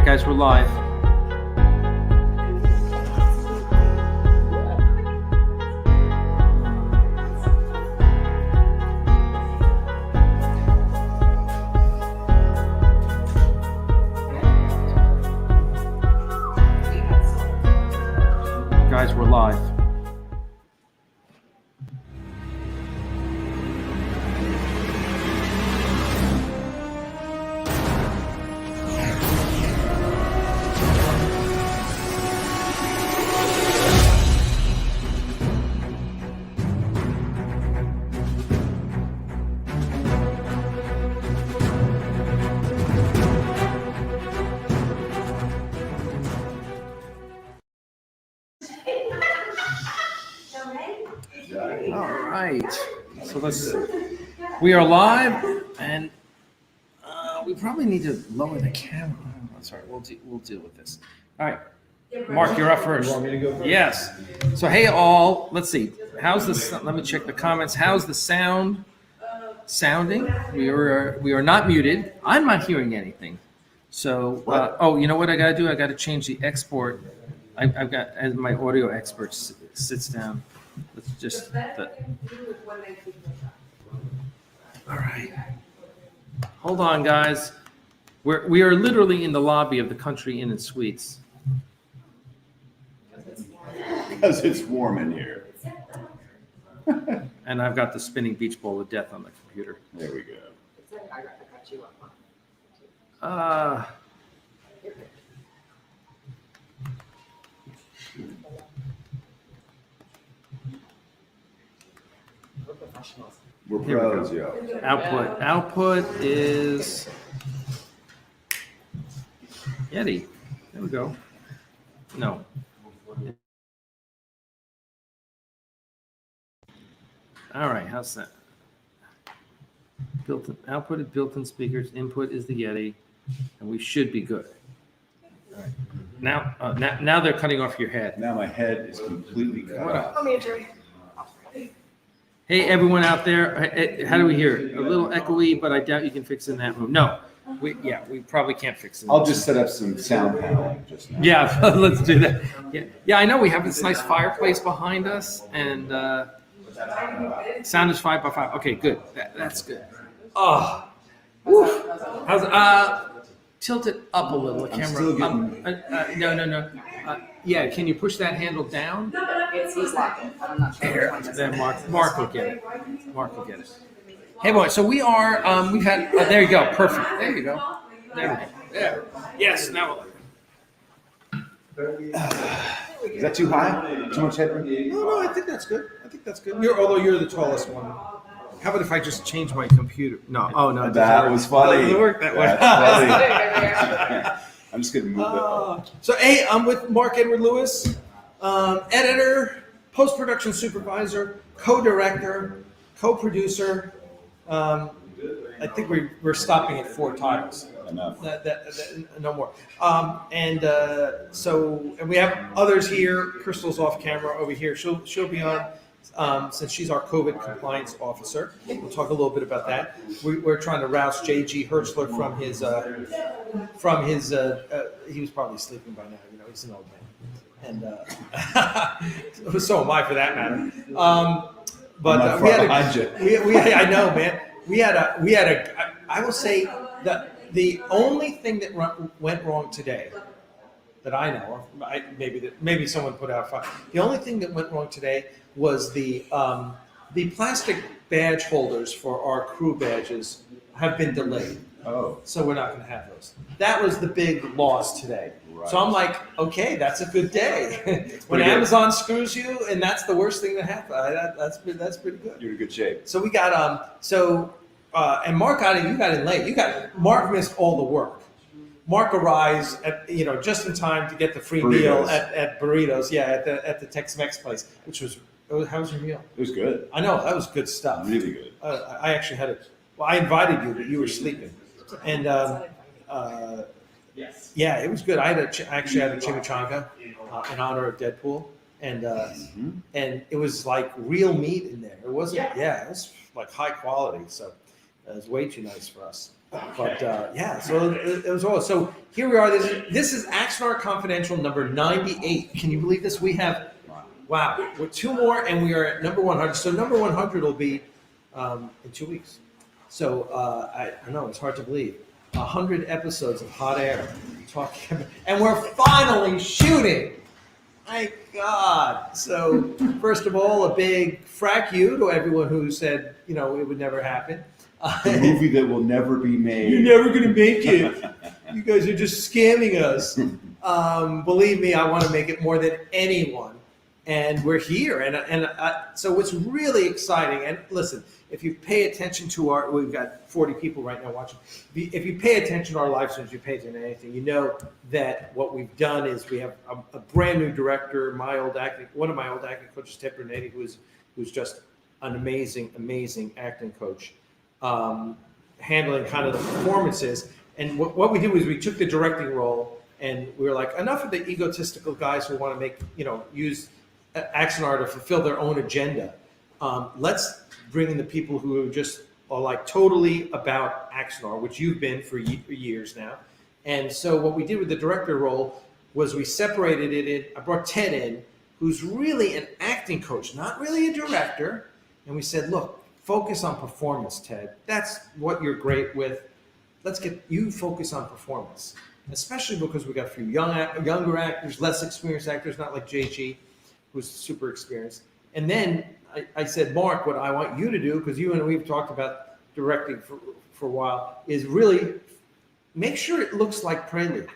guys, we're live. Guys, we're live. All right, so we are live, and we probably need to lower the camera. Oh, sorry, we'll deal with this. All right, Mark, you're up first. You want me to go first? Yes. So hey all, let's see. How's the? Let me check the comments. How's the sound sounding? We are not muted. I'm not hearing anything. So oh, you know what I got to do? I got to change the export. I've got, as my audio expert sits down. Let's just. All right. Hold on, guys. We are literally in the lobby of the Country Inn and Suites. Because it's warm in here. And I've got the spinning beach ball of death on the computer. There we go. We're Here we go. pros, yo. Output is Yeti. There we go. No. All right, how's that? Built-in output is built-in speakers. Input is the Yeti, and we should be good. All right. Now they're cutting off your head. Now my head is completely cut What off. Hey, everyone out there, how do we hear it? A little echoey, but I doubt you can fix it in that room. No, we probably can't fix it. I'll just set up some sound paneling just now. Yeah, let's do that. Yeah, I know we have this nice fireplace behind us, and sound is 5 by 5. Okay, good. That's good. Oh, woof. How's tilt it up a little. The I'm camera. still getting- No. Yeah, can you push that handle down? He's locking. I'm not sure which one this Then is. Mark will get it. Mark will get it. Hey, boy. So we are. We've had. There you go. Perfect. There you go. There we go. There. Yes. Now. Is that too high? Too much headroom? No. I think that's good. Although you're the tallest one. How about if I just change my computer? No. Oh no. That was funny. Doesn't work that way. That's funny. I'm just gonna move that. So, hey, I'm with Mark Edward Lewis, editor, post-production supervisor, co-director, co-producer. I think we're stopping at 4 titles. Enough. No more. And we have others here. Crystal's off camera over here. She'll be on since she's our COVID compliance officer. We'll talk a little bit about that. We're trying to rouse JG Hertzler from his he was probably sleeping by now. You know, he's an old man, and so am I for that matter. But we had I know, man. We had a. I will say that the only thing that went wrong today, that I know of, maybe someone put out fire. The only thing that went wrong today was the plastic badge holders for our crew badges have been delayed. Oh. So we're not going to have those. That was the big loss today. Right. So I'm like, okay, that's a good day. When good. Amazon screws you, and that's the worst thing that happened. That's pretty good. You're in good shape. So we got and Mark you got in late. Mark missed all the work. Mark arrives at just in time to get the free meal at Burritos. Yeah, at the Tex-Mex place, which was. How was your meal? It was good. I know that was good stuff. Really good. I actually had it. Well, I invited you, but you were sleeping, and yeah, it was good. I actually had a chimichanga in honor of Deadpool, and it was like real meat in there. It wasn't. Yeah, it was like high quality. So it was way too nice for us. But yeah, so it was all. So here we are. This is Axanar Confidential number 98. Can you believe this? We have, wow, with 2 more, and we are at number 100. So number 100 will be in 2 weeks. So I know it's hard to believe. 100 episodes of hot air talking about, and we're finally shooting. My God. So first of all, a big frack you to everyone who said, it would never happen. The movie that will never be made. You're never going to make it. You guys are just scamming us. Believe me, I want to make it more than anyone. And we're here. So what's really exciting, and listen, if you pay attention to we've got 40 people right now watching. If you pay attention to our live streams, you pay attention to anything, you know that what we've done is we have a brand new director, one of my old acting coaches, Ted Bernetti, who's just an amazing acting coach. Handling kind of the performances. And what we did was we took the directing role and we were like, enough of the egotistical guys who want to use Axanar to fulfill their own agenda. Let's bring in the people who are like totally about Axanar, which you've been for years now. And so what we did with the director role was we separated it in. I brought Ted in, who's really an acting coach, not really a director. And we said, look, focus on performance, Ted. That's what you're great with. Let's get you focus on performance, especially because we got a few younger actors, less experienced actors, not like JG, who's super experienced. And then I said, Mark, what I want you to do, because you and we've talked about directing for a while, is really make sure it looks like Prelude.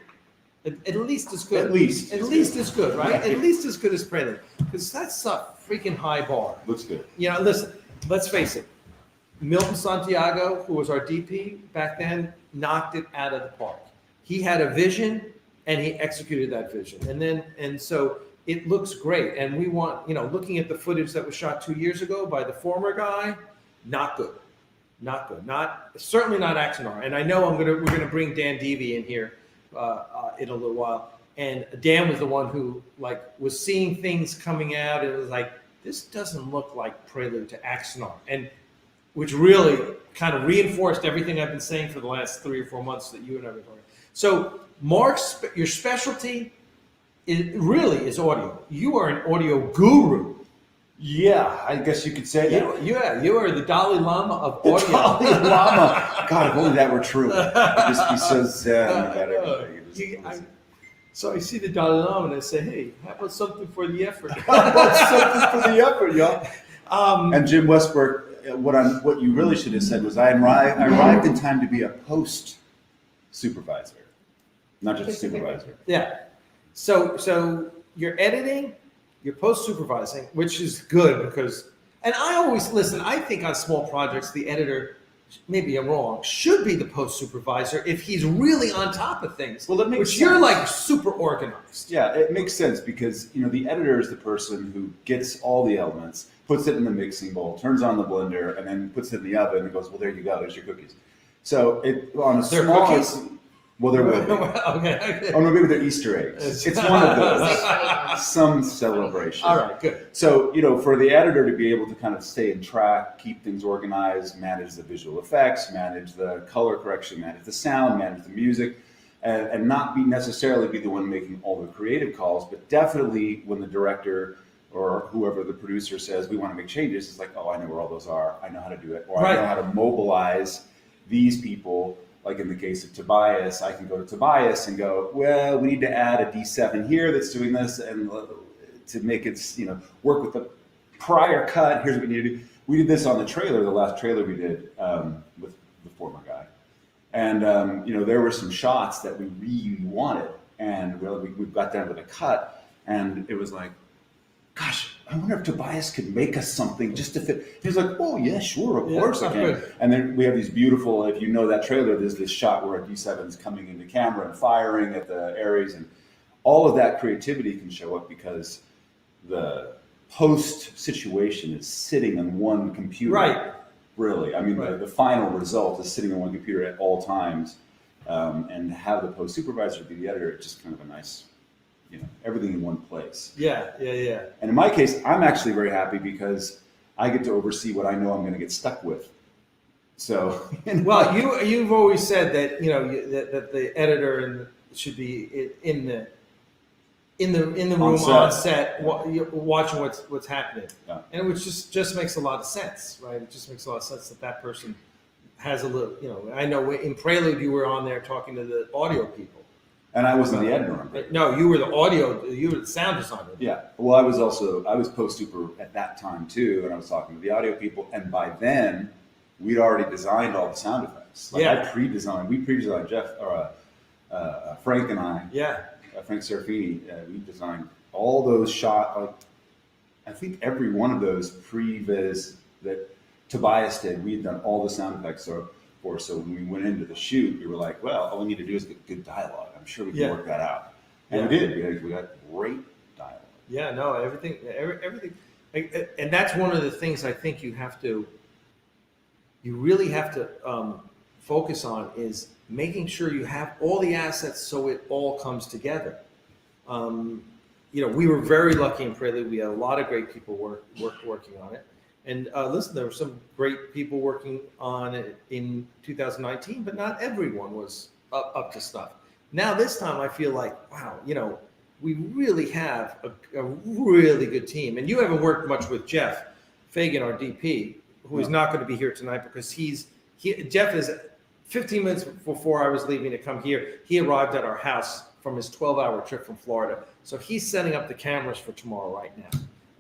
At least as good. At least as good, right? At least as good as Prelude, because that's a freaking high bar. Looks good. Listen. Let's face it, Milton Santiago, who was our DP back then, knocked it out of the park. He had a vision and he executed that vision. And so it looks great. And we want, looking at the footage that was shot 2 years ago by the former guy, not good. Certainly not Axanar. And I know we're gonna bring Dan Devey in here in a little while. And Dan was the one who was seeing things coming out and it was like, this doesn't look like Prelude to Axanar, and which really kind of reinforced everything I've been saying for the last 3 or 4 months that you and I have been talking. So, Mark, your specialty really is audio. You are an audio guru. Yeah, I guess you could say that. You are the Dalai Lama of audio. Dalai Lama. God, if only that were true. I'd just be so zen about everything. So I see the Dalai Lama and I say, hey, how about something for the effort? Y'all? And Jim Westbrook, what you really should have said was I arrived in time to be a post supervisor, not just a supervisor. Yeah. So you're editing, you're post supervising, which is good because, and I always listen. I think on small projects, the editor, maybe I'm wrong, should be the post supervisor if he's really on top of things. Well, that makes which sense. You're like super organized. Yeah, it makes sense because the editor is the person who gets all the elements, puts it in the mixing bowl, turns on the blender, and then puts it in the oven and goes, well, there you go, there's your cookies. So on a small cookies? Well, there will be. Okay. Oh no, maybe they're Easter eggs. It's one of those. Some celebration. All right, good. So, for the editor to be able to kind of stay in track, keep things organized, manage the visual effects, manage the color correction, manage the sound, manage the music, and not necessarily be the one making all the creative calls, but definitely when the director or whoever the producer says, we want to make changes, it's like, oh, I know where all those are. I know how to do it. Or right. I know how to mobilize these people. Like in the case of Tobias, I can go to Tobias and go, well, we need to add a D7 here that's doing this, and to make it, work with the prior cut. Here's what we need to do. We did this on the trailer, the last trailer we did with the former guy, and there were some shots that we really wanted, and we got down to the cut, and it was like, gosh, I wonder if Tobias could make us something just to fit. He's like, oh, yeah, sure, of course I can. Good. And then we have these beautiful, if you know that trailer, there's this shot where a D7 is coming into camera and firing at the Ares. And all of that creativity can show up because the post situation is sitting on one computer. Right. Really. I mean, right. the final result is sitting on one computer at all times. And have the post supervisor be the editor, it's just kind of a nice... everything in one place. Yeah. And in my case, I'm actually very happy because I get to oversee what I know I'm going to get stuck with. So, Well, you've always said that that the editor should be in the room on set watching what's happening, and which just makes a lot of sense, right? It just makes a lot of sense that person has a little, I know in Prelude you were on there talking to the audio people. And I wasn't the editor. No, you were the sound designer. Yeah. Well, I was post super at that time too, and I was talking to the audio people, and by then we'd already designed all the sound effects. We pre-designed Frank and I. Yeah. Frank Serafini, we designed all those shots. I think every one of those pre-viz that Tobias did, we had done all the sound effects for. So when we went into the shoot, we were like, well, all we need to do is get good dialogue. I'm sure we can work that out. And we did. We got great dialogue. Yeah, no, everything. And that's one of the things I think you really have to focus on is making sure you have all the assets so it all comes together. We were very lucky in Prelude. We had a lot of great people working on it. And listen, there were some great people working on it in 2019, but not everyone was up to stuff. Now this time I feel like, wow, we really have a really good team. And you haven't worked much with Jeff Fagan, our DP, who is not going to be here tonight because Jeff is 15 minutes before I was leaving to come here. He arrived at our house from his 12-hour trip from Florida. So he's setting up the cameras for tomorrow right now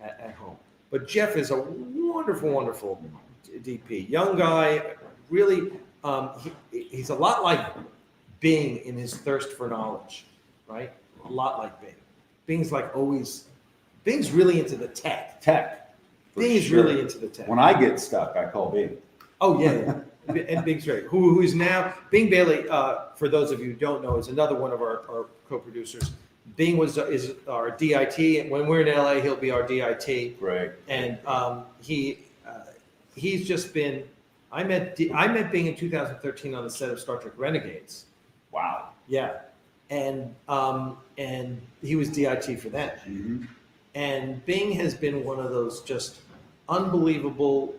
at home. But Jeff is a wonderful, wonderful DP. Young guy, really, he's a lot like Bing in his thirst for knowledge, right? A lot like Bing. Bing's really into the tech. Bing is really into the tech. When I get stuck, I call Bing. Oh, yeah. And Bing's great. Who is now, Bing Bailey, for those of you who don't know, is another one of our co-producers. Bing is our DIT, and when we're in LA, he'll be our DIT. Right. And he's just been. I met Bing in 2013 on the set of Star Trek Renegades. Wow. Yeah, and he was DIT for that. Mm-hmm. And Bing has been one of those just unbelievable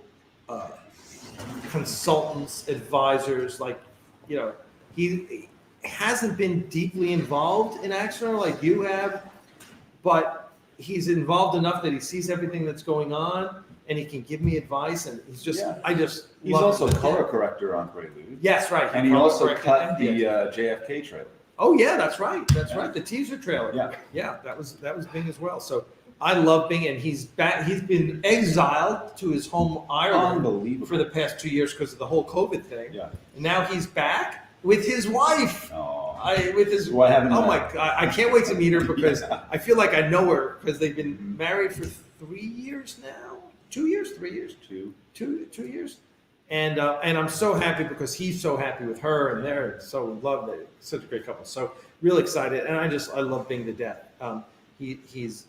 consultants, advisors. He hasn't been deeply involved in Axanar like you have, but he's involved enough that he sees everything that's going on and he can give me advice. And he's just, he's also color corrector on Prelude. Yes, right. And he also cut the JFK trailer. Oh yeah, that's right. That's right. The teaser trailer. Yeah. That was Bing as well. So I love Bing, and he's back. He's been exiled to his home Ireland for the past 2 years because of the whole COVID thing. Yeah. And now he's back with his wife. What happened? Oh my God! I can't wait to meet her because I feel like I know her because they've been married for 3 years now. 2 years? 3 years? 2 years. And I'm so happy because he's so happy with her, and they're so lovely. Such a great couple. So really excited, and I love Bing to death. He's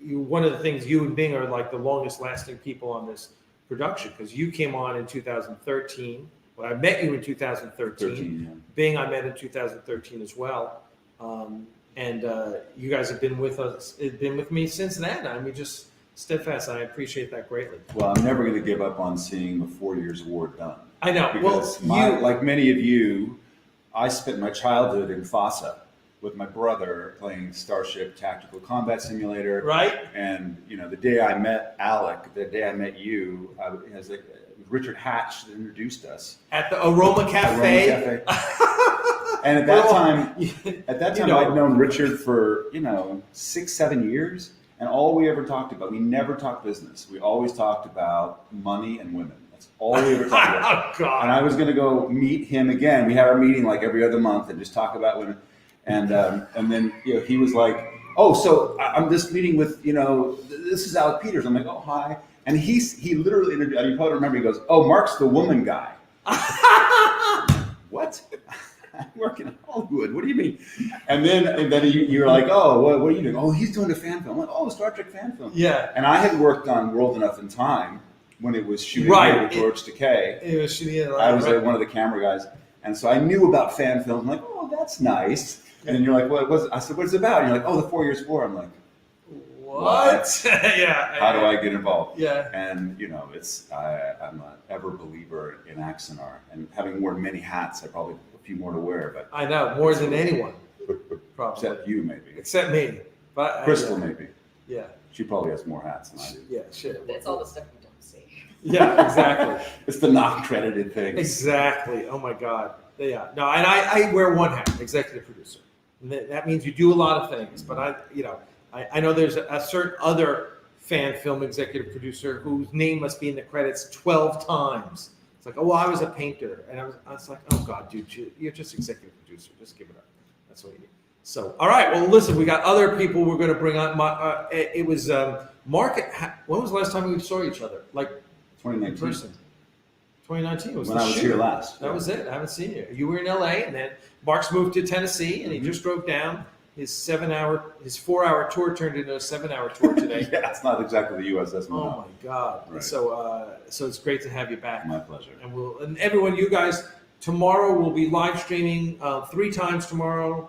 one of the things, you and Bing are like the longest lasting people on this production because you came on in 2013. Well, I met you in 2013. Bing, I met in 2013 as well. And you guys have been with me since then. I mean, just steadfast. I appreciate that greatly. Well, I'm never going to give up on seeing the 4 years war done. I know. Because like many of you, I spent my childhood in FASA with my brother playing Starship Tactical Combat Simulator. Right. And, the day I met Alec, the day I met you, Richard Hatch that introduced us at the Aroma Cafe. And at that time, I'd known Richard for 6-7 years, and all we ever talked about, we never talked business. We always talked about money and women. That's all we ever talked about. Oh, God. And I was going to go meet him again. We had our meeting like every other month and just talk about women. And then he was like, "Oh, so I'm just meeting with this is Alec Peters." I'm like, "Oh, hi." And he literally introduced, you probably remember, he goes, "Oh, Mark's the woman guy." What? I work in Hollywood. What do you mean? And then you're like, "Oh, what are you doing?" "Oh, he's doing a fan film." I'm like, "Oh, Star Trek fan film." Yeah. And I had worked on World Enough in Time when it was shooting with George Takei. It was shooting. I was one of the camera guys. And so I knew about fan film. I'm like, "Oh, that's nice." And then you're like, "What was?" I said, "What is it about?" And you're like, "Oh, the 4 Years War." I'm like, What? Yeah. How do I get involved? Yeah. And I'm an ever believer in Axanar, and having worn many hats, I probably have a few more to wear, but I know more than anyone, probably. except you maybe. Except me, but Crystal maybe. Yeah. She probably has more hats than I do. Yeah. Shit. It's all the stuff we don't see. Yeah. Exactly. It's the non-credited things. Exactly. Oh my God. Yeah. No, and I wear one hat, executive producer. And that means you do a lot of things, but I know there's a certain other fan film executive producer whose name must be in the credits 12 times. It's like, oh, well, I was a painter. And I was like, oh God, dude, you're just executive producer. Just give it up. That's what you need. So, all right. Well, listen, we got other people we're going to bring on. It was Mark. When was the last time we saw each other? Like 2019. in person. 2019 was When the I was shoot. here last. That was it. I haven't seen you. You were in LA, and then Mark's moved to Tennessee, and he just drove down. His 4-hour tour turned into a 7-hour tour today. Yeah, it's not exactly the USS Oh Manhattan. my God! Right. So it's great to have you back. My pleasure. And everyone, you guys, tomorrow we'll be live streaming 3 times tomorrow,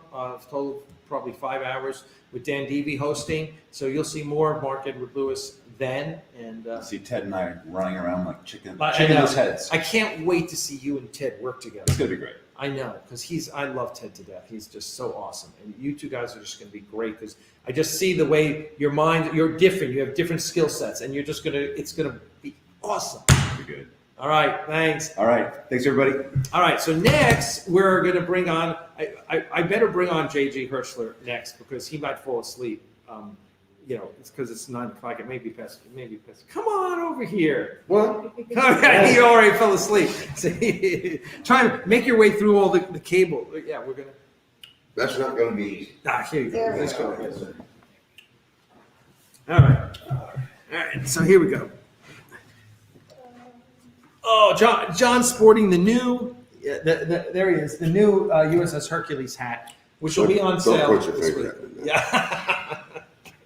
total probably 5 hours with Dan Devey hosting. So you'll see more of Mark Edward Lewis then. And See Ted and I running around like I chickenless know. heads. I can't wait to see you and Ted work together. It's gonna be great. I know, because I love Ted to death. He's just so awesome. And you two guys are just going to be great because I just see the way you're different. You have different skill sets and it's going to be awesome. Be good. All right. Thanks. All right. Thanks, everybody. All right. So next we're going to bring on, I better bring on JG Hertzler next because he might fall asleep. It's because it's 9 o'clock. It may be past. Come on over here. What? He already fell asleep. Try to make your way through all the cable. Yeah, we're gonna. That's not going to be easy. Here you go. There we Let's go. go. All right. All right. So here we go. Oh, John's sporting the new. There he is. The new USS Hercules hat, which will be on sale. Don't put your this finger week. at me. Yeah.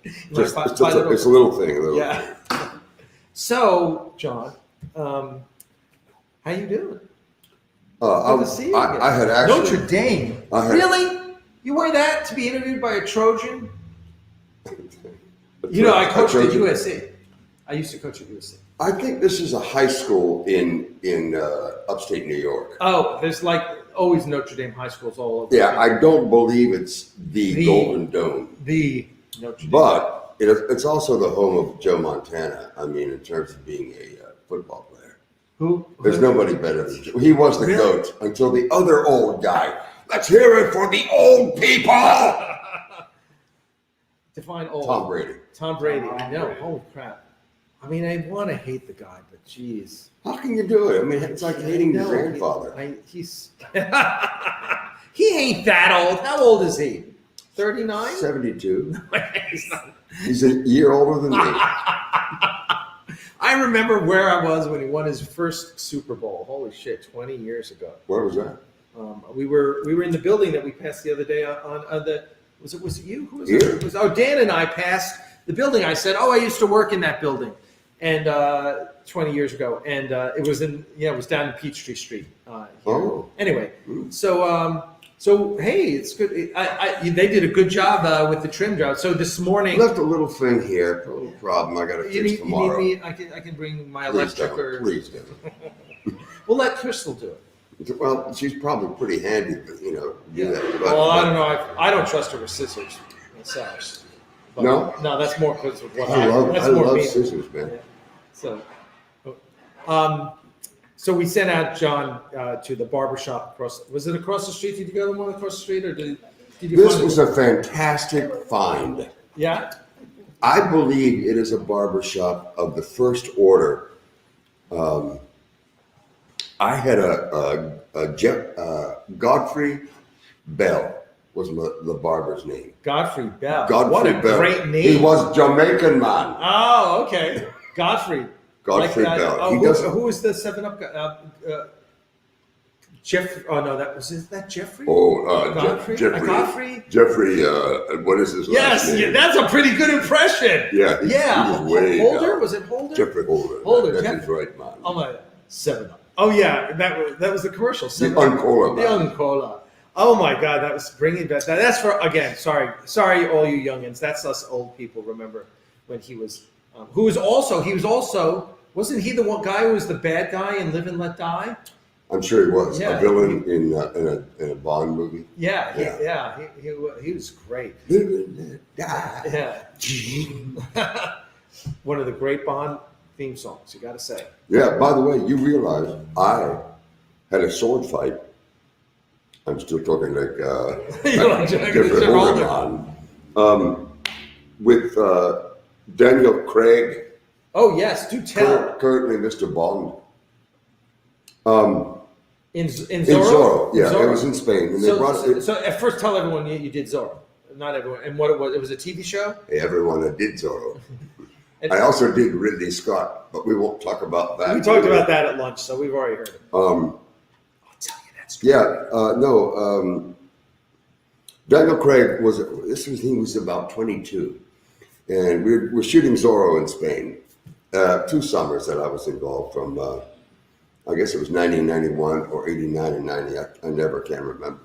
It's a little thing. A little Yeah. thing. So, John, how you doing? I, Good to see you again. I had actually. Notre Dame. I had- Really? You wear that to be interviewed by a Trojan? I coached at USC. I used to coach at USC. I think this is a high school in upstate New York. Oh, there's like always Notre Dame high schools all over. Yeah, I don't believe it's the Golden Dome, The Notre Dame. but it's also the home of Joe Montana. I mean, in terms of being a football player, Who? there's nobody better than Joe. He was the Really? coach until the other old guy. Let's hear it for the old people. Define old. Tom Brady. Tom Brady. I know. Brady. Holy crap. I mean, I want to hate the guy, but geez. How can you do it? I mean, it's like hating your No, grandfather. He's he ain't that old. How old is he? 39? 72. He's not. He's a year older than me. I remember where I was when he won his first Super Bowl. Holy shit, 20 years ago. Where was that? We were in the building that we passed the other day on the. Was it you? Who was Here? it? Dan and I passed the building. I said, I used to work in that building, and 20 years ago, and it was down in Peachtree Street. Here. Oh. Anyway, Hmm. so hey, it's good. They did a good job with the trim job. So this morning, Left a little thing here. A little problem. I got to you fix need tomorrow. me. I can bring my Please electric don't. or Please don't. we'll let Crystal do it. Well, she's probably pretty handy, but do that. But, Well, I don't know. I don't trust her with scissors myself. But- No? No, that's more because of what I love that's more me. scissors, man. Yeah. So we sent out John to the barber shop across. Was it across the street? Did you go to the one across the street, or did you? This find was it? a fantastic find. Yeah. I believe it is a barber shop of the first order. I had Godfrey Bell was the barber's name. Godfrey Bell. Godfrey What a Bell. great name. He was Jamaican man. Oh, okay. Godfrey. Godfrey Bell. Oh, He who doesn't- was the 7-Up guy? Jeff. Oh no, is that Jeffrey? Jeffrey. Godfrey. Jeffrey. What is his last Yes, name? yeah, that's a pretty good impression. Yeah, he was way Holder? down. Was it Holder? Jeffrey Holder. Holder, That's Jeff- his right man. Oh my, 7-Up. Oh yeah, that was the commercial. The 7-Up. Uncola The man. Uncola. Oh my God, that was bringing back. That's for again. Sorry, all you youngins. That's us old people. Remember, when he was, who was also wasn't he the one guy who was the bad guy in Live and Let Die? I'm sure he was Yeah. a villain in a Bond movie. Yeah, Yeah. he was great. Live and let die. Yeah, one of the great Bond theme songs. You got to say. Yeah. By the way, you realize I had a sword fight. I'm still talking like You're like different you're older. on. With Daniel Craig, Oh yes, do tell. currently Mr. Bond. In In Zorro. Zorro, yeah, Zorro. it was in Spain, and they brought it. So at first, tell everyone you did Zorro. Not everyone. And what it was? It was a TV show. Everyone that did Zorro. And I also did Ridley Scott, but we won't talk about that. we talked about that at lunch, so we've already heard it. I'll tell you that story. Yeah, Daniel Craig he was about 22, and we're shooting Zorro in Spain. 2 summers that I was involved from, I guess it was 1991 or 89 and 90. I never can remember.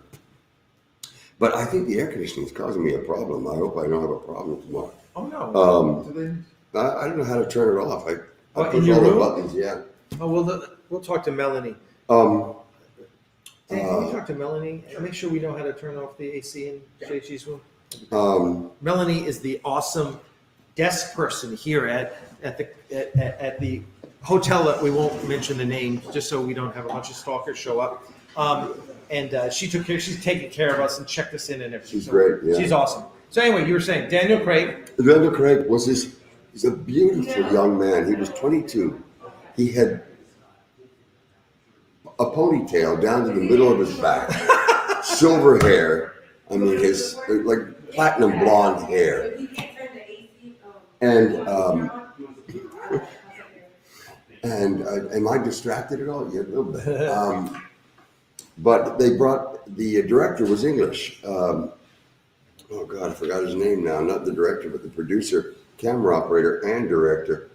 But I think the air conditioning is causing me a problem. I hope I don't have a problem tomorrow. Oh no. I don't know how to turn it off. I What, push in your all the room? buttons. Yeah. Oh, we'll talk to Melanie. Um, Dan, can you talk to Melanie and make sure we know how to turn off the AC in JG's room? Melanie is the awesome desk person here at the hotel that we won't mention the name, just so we don't have a bunch of stalkers show up. And she's taken care of us and checked us in and everything. She's great, yeah. She's awesome. So anyway, you were saying Daniel Craig. Daniel Craig he's a beautiful young man. He was 22. He had a ponytail down to the middle of his back, silver hair. I mean, his like platinum blonde hair. And am I distracted at all? Yeah, a little bit. But the director was English. Oh God, I forgot his name now. Not the director, but the producer, camera operator, and director.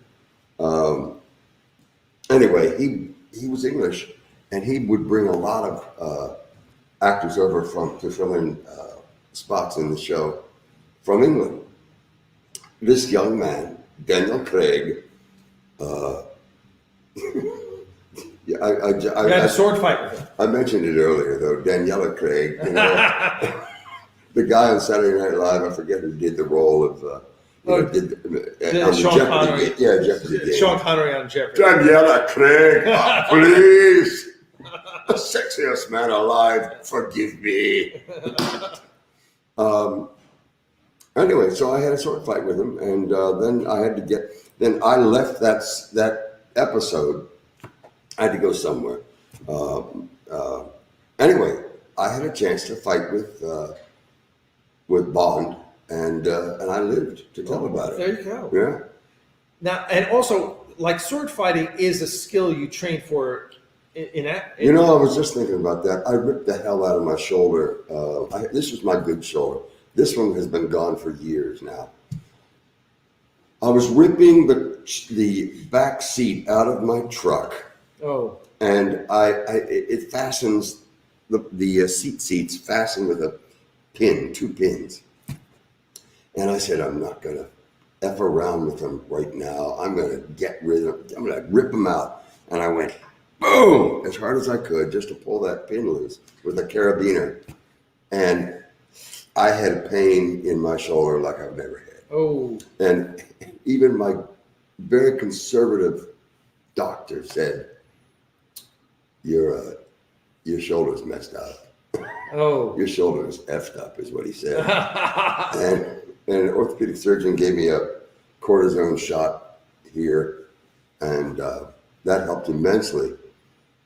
Anyway, he was English, and he would bring a lot of actors over to fill in spots in the show from England. This young man, Daniel Craig. Yeah, You had a sword fight with him. I mentioned it earlier, though. Daniela Craig, the guy on Saturday Night Live. I forget who did the role of. On the Sean Jeopardy Connery. game. Yeah, Jeopardy game. Sean Connery on Jeopardy. Daniela Craig, please. The sexiest man alive, forgive me. Anyway, so I had a sword fight with him, and then I had to get. Then I left that episode. I had to go somewhere. Anyway, I had a chance to fight with Bond, and I lived to tell about it. There you go. Yeah. Now, and also, like sword fighting is a skill you train for in You know, I was just thinking about that. I ripped the hell out of my shoulder. This was my good shoulder. This one has been gone for years now. I was ripping the back seat out of my truck. Oh. And it fastens, the seats fasten with a pin, 2 pins. And I said, I'm not going to F around with them right now. I'm going to get rid of them. I'm going to rip them out. And I went, boom, as hard as I could just to pull that pin loose with a carabiner. And I had pain in my shoulder like I've never had. Oh. And even my very conservative doctor said, your shoulder's messed up. Oh. Your shoulder is effed up, is what he said. and an orthopedic surgeon gave me a cortisone shot here, and that helped immensely.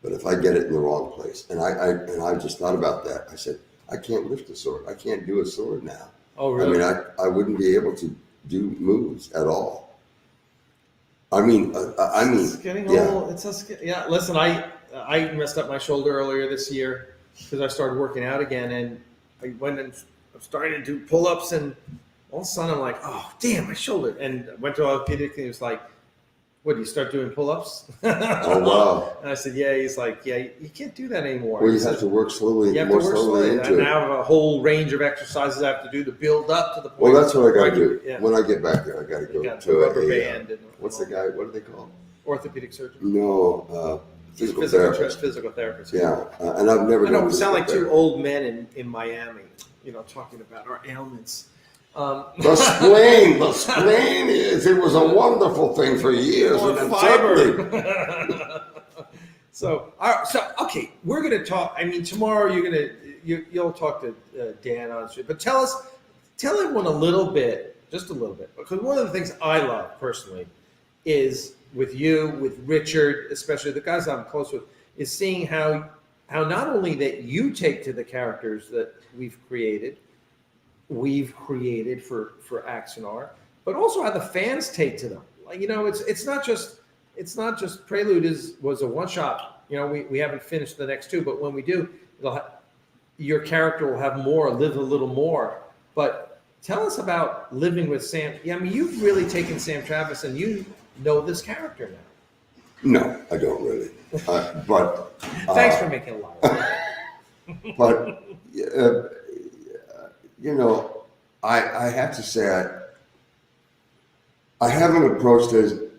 But if I get it in the wrong place, and I just thought about that, I said, I can't lift a sword. I can't do a sword now. Oh, really? I mean, I wouldn't be able to do moves at all. I mean, It's getting old. It's yeah. Listen, I messed up my shoulder earlier this year because I started working out again, and I went and started to do pull-ups, and all of a sudden I'm like, oh, damn, my shoulder. And I went to orthopedic, and he was like, What, do you start doing pull-ups? Oh, wow. And I said, yeah. He's like, yeah, you can't do that anymore. Well, He you have said, to work slowly, you have more to work slowly slowly. into And it. I have a whole range of exercises I have to do to build up to the point. Well, that's what I got where to do. Yeah. When I get back there, I got to You go got to the rubber a, band. And what's the guy, what do they call him? orthopedic surgeon. No, physical therapist. Physical therapist. Yeah, and I've never I know done we sound like physical two old men in Miami, talking about our ailments. The spleen is, it was a wonderful thing for years. More And then suddenly, fiber. So okay, we're gonna talk. I mean, tomorrow you'll talk to Dan on street, but tell everyone a little bit, just a little bit, because one of the things I love personally is with you, with Richard, especially the guys I'm close with, is seeing how not only that you take to the characters that we've created for Axanar, but also how the fans take to them. Like, it's not just Prelude was a one shot. We haven't finished the next two, but when we do, your character will have more, live a little more. But tell us about living with Sam. Yeah, I mean, you've really taken Sam Travis, and you know this character now. no, I don't really. But Thanks for making a lot of it. but I have to say I haven't approached it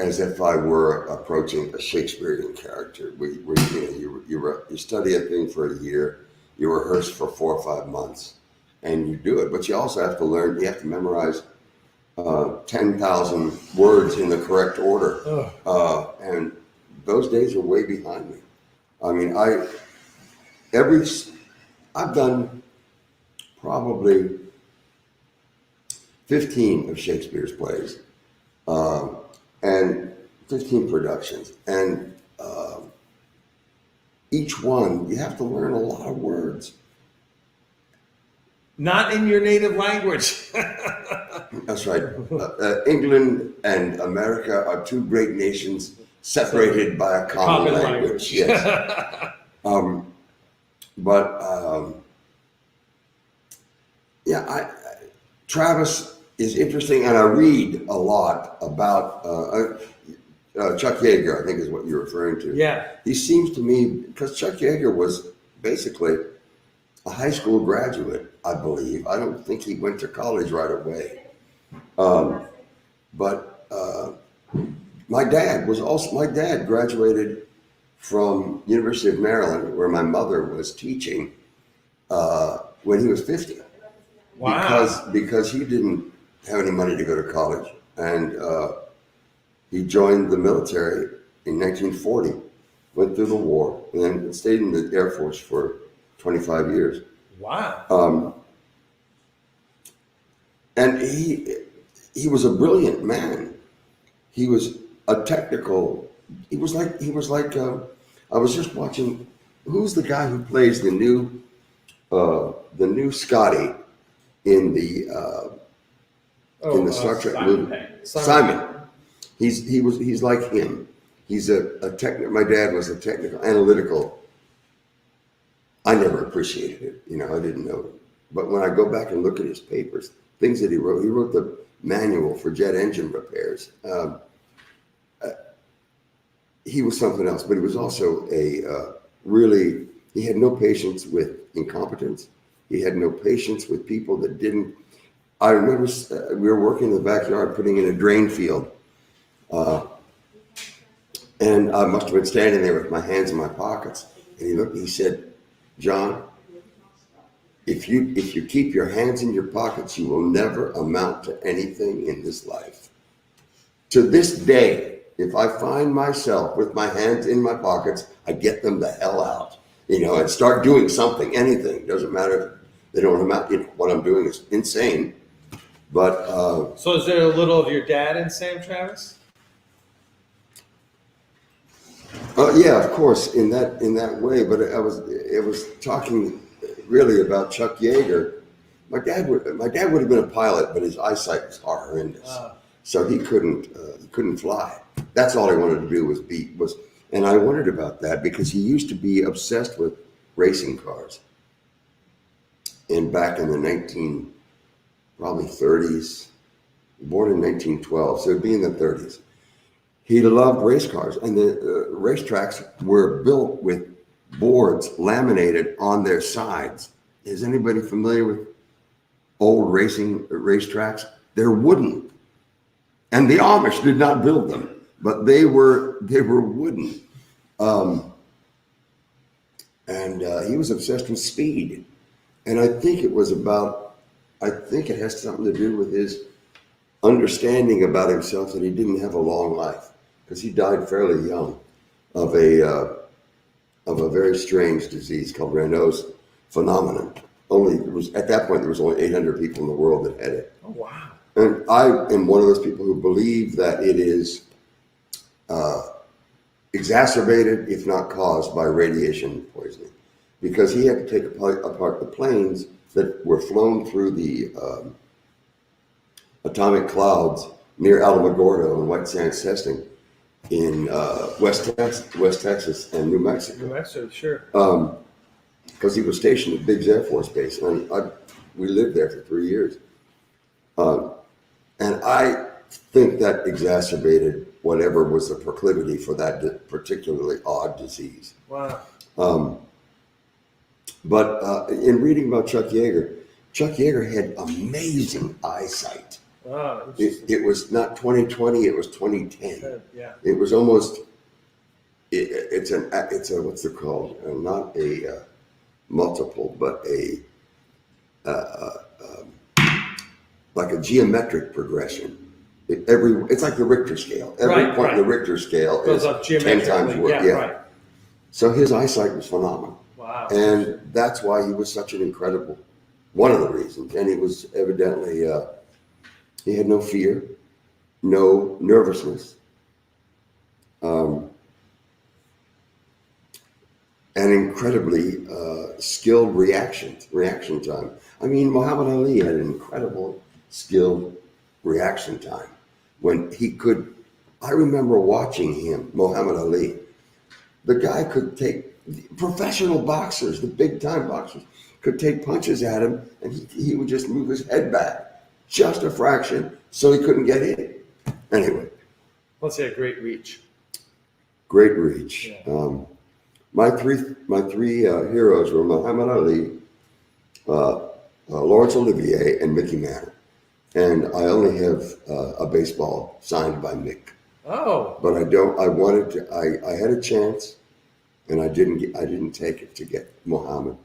as if I were approaching a Shakespearean character. You study a thing for a year, you rehearse for 4 or 5 months, and you do it. But you also have to learn. You have to memorize 10,000 words in the correct order, and those days are way behind me. I mean, I've done probably 15 of Shakespeare's plays, and 15 productions, and each one you have to learn a lot of words. Not in your native language. That's right. England and America are two great nations separated by a common language. Yes. Travis is interesting, and I read a lot about Chuck Yeager, I think is what you're referring to. Yeah. He seems to me, because Chuck Yeager was basically a high school graduate, I believe. I don't think he went to college right away. But my dad graduated from University of Maryland, where my mother was teaching, when he was 50. Wow. Because he didn't have any money to go to college, and he joined the military in 1940, went through the war, and then stayed in the Air Force for 25 years. Wow. And he was a brilliant man. He was a technical. He was like. I was just watching. Who's the guy who plays the new Scotty in the Star Trek movie? Simon. He's like him. He's a technical. My dad was a technical, analytical. I never appreciated it. I didn't know it. But when I go back and look at his papers, things that he wrote the manual for jet engine repairs. He was something else, but he was also he had no patience with incompetence. He had no patience with people that didn't. I remember we were working in the backyard putting in a drain field. And I must have been standing there with my hands in my pockets. And he looked and he said, "John, if you keep your hands in your pockets, you will never amount to anything in this life." To this day, if I find myself with my hands in my pockets, I get them the hell out, and start doing something, anything. Doesn't matter if they don't amount. What I'm doing is insane. But so is there a little of your dad in Sam Travis? Yeah, of course, in that way. But it was talking really about Chuck Yeager. My dad would have been a pilot, but his eyesight was horrendous, so he couldn't fly. That's all he wanted to do was. And I wondered about that because he used to be obsessed with racing cars. And back in the probably 30s, born in 1912, so it'd be in the 30s. he loved race cars, and the racetracks were built with boards laminated on their sides. Is anybody familiar with old racetracks? They're wooden, and the Amish did not build them, but they were wooden. And he was obsessed with speed, and I think it has something to do with his understanding about himself that he didn't have a long life, because he died fairly young of a very strange disease called Raynaud's phenomenon. At that point there was only 800 people in the world that had it. Oh wow! And I am one of those people who believe that it is exacerbated, if not caused, by radiation poisoning, because he had to take apart the planes that were flown through the atomic clouds near Alamogordo and White Sands testing in West Texas and New Mexico. New Mexico, sure. Because he was stationed at Biggs Air Force Base, and we lived there for 3 years. And I think that exacerbated whatever was the proclivity for that particularly odd disease. Wow. But in reading about Chuck Yeager had amazing eyesight. Wow. It was not 20/20, it was 20/10. Yeah. It was almost, it's a what's it called? Not a multiple, but like a geometric progression. It's like the Richter scale. Every point in the Richter scale goes is up 10 times geometrically. worse. Yeah, right. So his eyesight was phenomenal. Wow. And that's why he was such an incredible, one of the reasons. And he was evidently, he had no fear, no nervousness, and incredibly skilled reaction time. I mean, Muhammad Ali had an incredible skilled reaction time when he could. I remember watching him, Muhammad Ali. The guy could take professional boxers, the big time boxers, could take punches at him, and he would just move his head back just a fraction so he couldn't get hit. Anyway. Let's say a great reach. Great reach. Yeah. My three heroes were Muhammad Ali, Laurence Olivier, and Mickey Mantle. And I only have a baseball signed by Mick. Oh. But I wanted to. I had a chance, and I didn't take it to get Muhammad.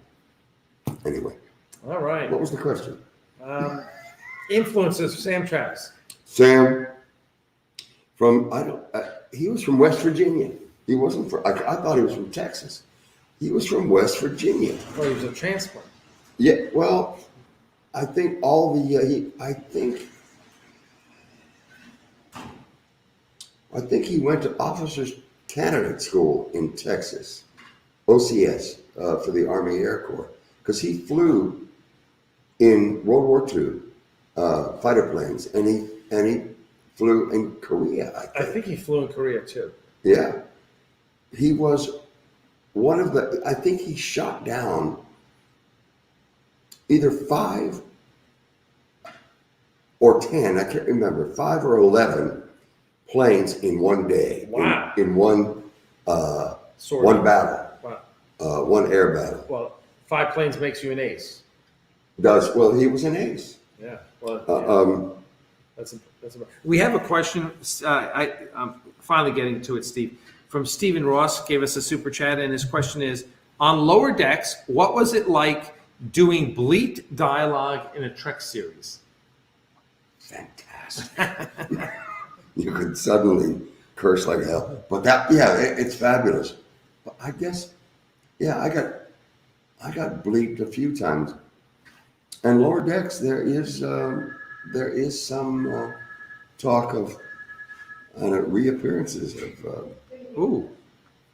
Anyway. All right. What was the question? Influences Sam Travis. Sam, he was from West Virginia. He wasn't from. I thought he was from Texas. He was from West Virginia. Oh, he was a transplant. Yeah. Well, I think I think he went to Officers Candidate School in Texas, OCS, for the Army Air Corps, because he flew in World War II fighter planes, and he flew in Korea. I think he flew in Korea too. Yeah, he was one of the. I think he shot down either 5 or 10. I can't remember. 5 or 11 planes in one day. Wow. In one one battle. Wow. One air battle. Well, 5 planes makes you an ace. Well, he was an ace. Yeah. Well, Yeah. that's we have a question. I'm finally getting to it, Steve. From Stephen Ross, gave us a super chat, and his question is: on Lower Decks, what was it like doing bleat dialogue in a Trek series? Fantastic. You could suddenly curse like hell, but it's fabulous. But I guess, I got bleeped a few times. And Lower Decks, there is some talk of reappearances of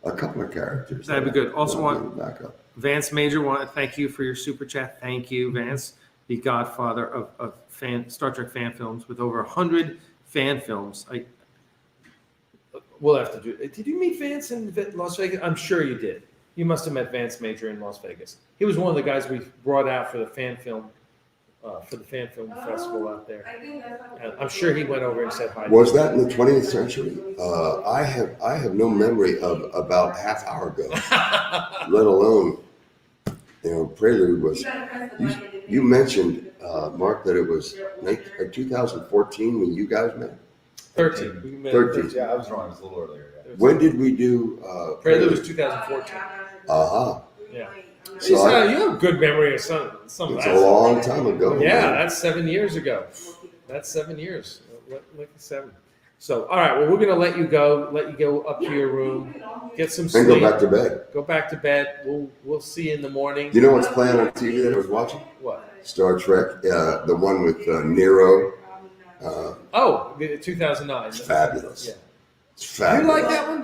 a couple of characters. That'd be good. Also, want back up. Vance Major, want to thank you for your super chat. Thank you, Vance, the godfather of Star Trek fan films with over 100 fan films. We'll have to do it. Did you meet Vance in Las Vegas? I'm sure you did. You must have met Vance Major in Las Vegas. He was one of the guys we brought out for the fan film for the Fan Film Festival out there. And I'm sure he went over and said hi. Was that in the 20th century? I have no memory of about half hour ago, let alone, Prelude was. You mentioned, Mark, that it was 2014 when you guys met. 13. 13. Yeah, I was wrong. It was a little earlier. Yeah. When did we do Prelude was 2014. Uh-huh. Yeah. So You have a good memory of some of it's that. a long time ago. Yeah, man. that's 7 years ago. That's 7 years. Like 7. So, all right. Well, we're gonna let you go up to your room, get some sleep, And go back to bed. Go back to bed. We'll see you in the morning. You know what's playing on TV that I was watching? What? Star Trek, the one with Nero. The 2009. It's fabulous. Yeah. It's fabulous. You like that one?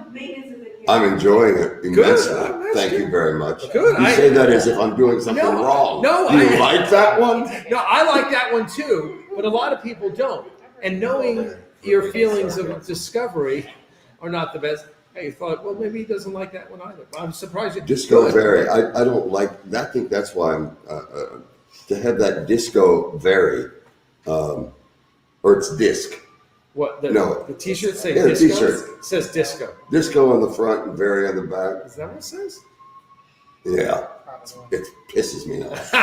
I'm enjoying it immensely. Good. Thank you very much. Good. You say that as if I'm doing something wrong. No, you like that one? No, I like that one too, but a lot of people don't. And knowing your feelings of discovery are not the best. Hey, you thought, well, maybe he doesn't like that one either. I'm surprised you Disco Very. I don't like. I think that's why I'm to have that Disco Very, or it's disc. What? No. The T-shirt say Yeah, the disco. T-shirt. It says disco. Disco on the front and Very on the back. Is that what it says? Yeah, it pisses me off.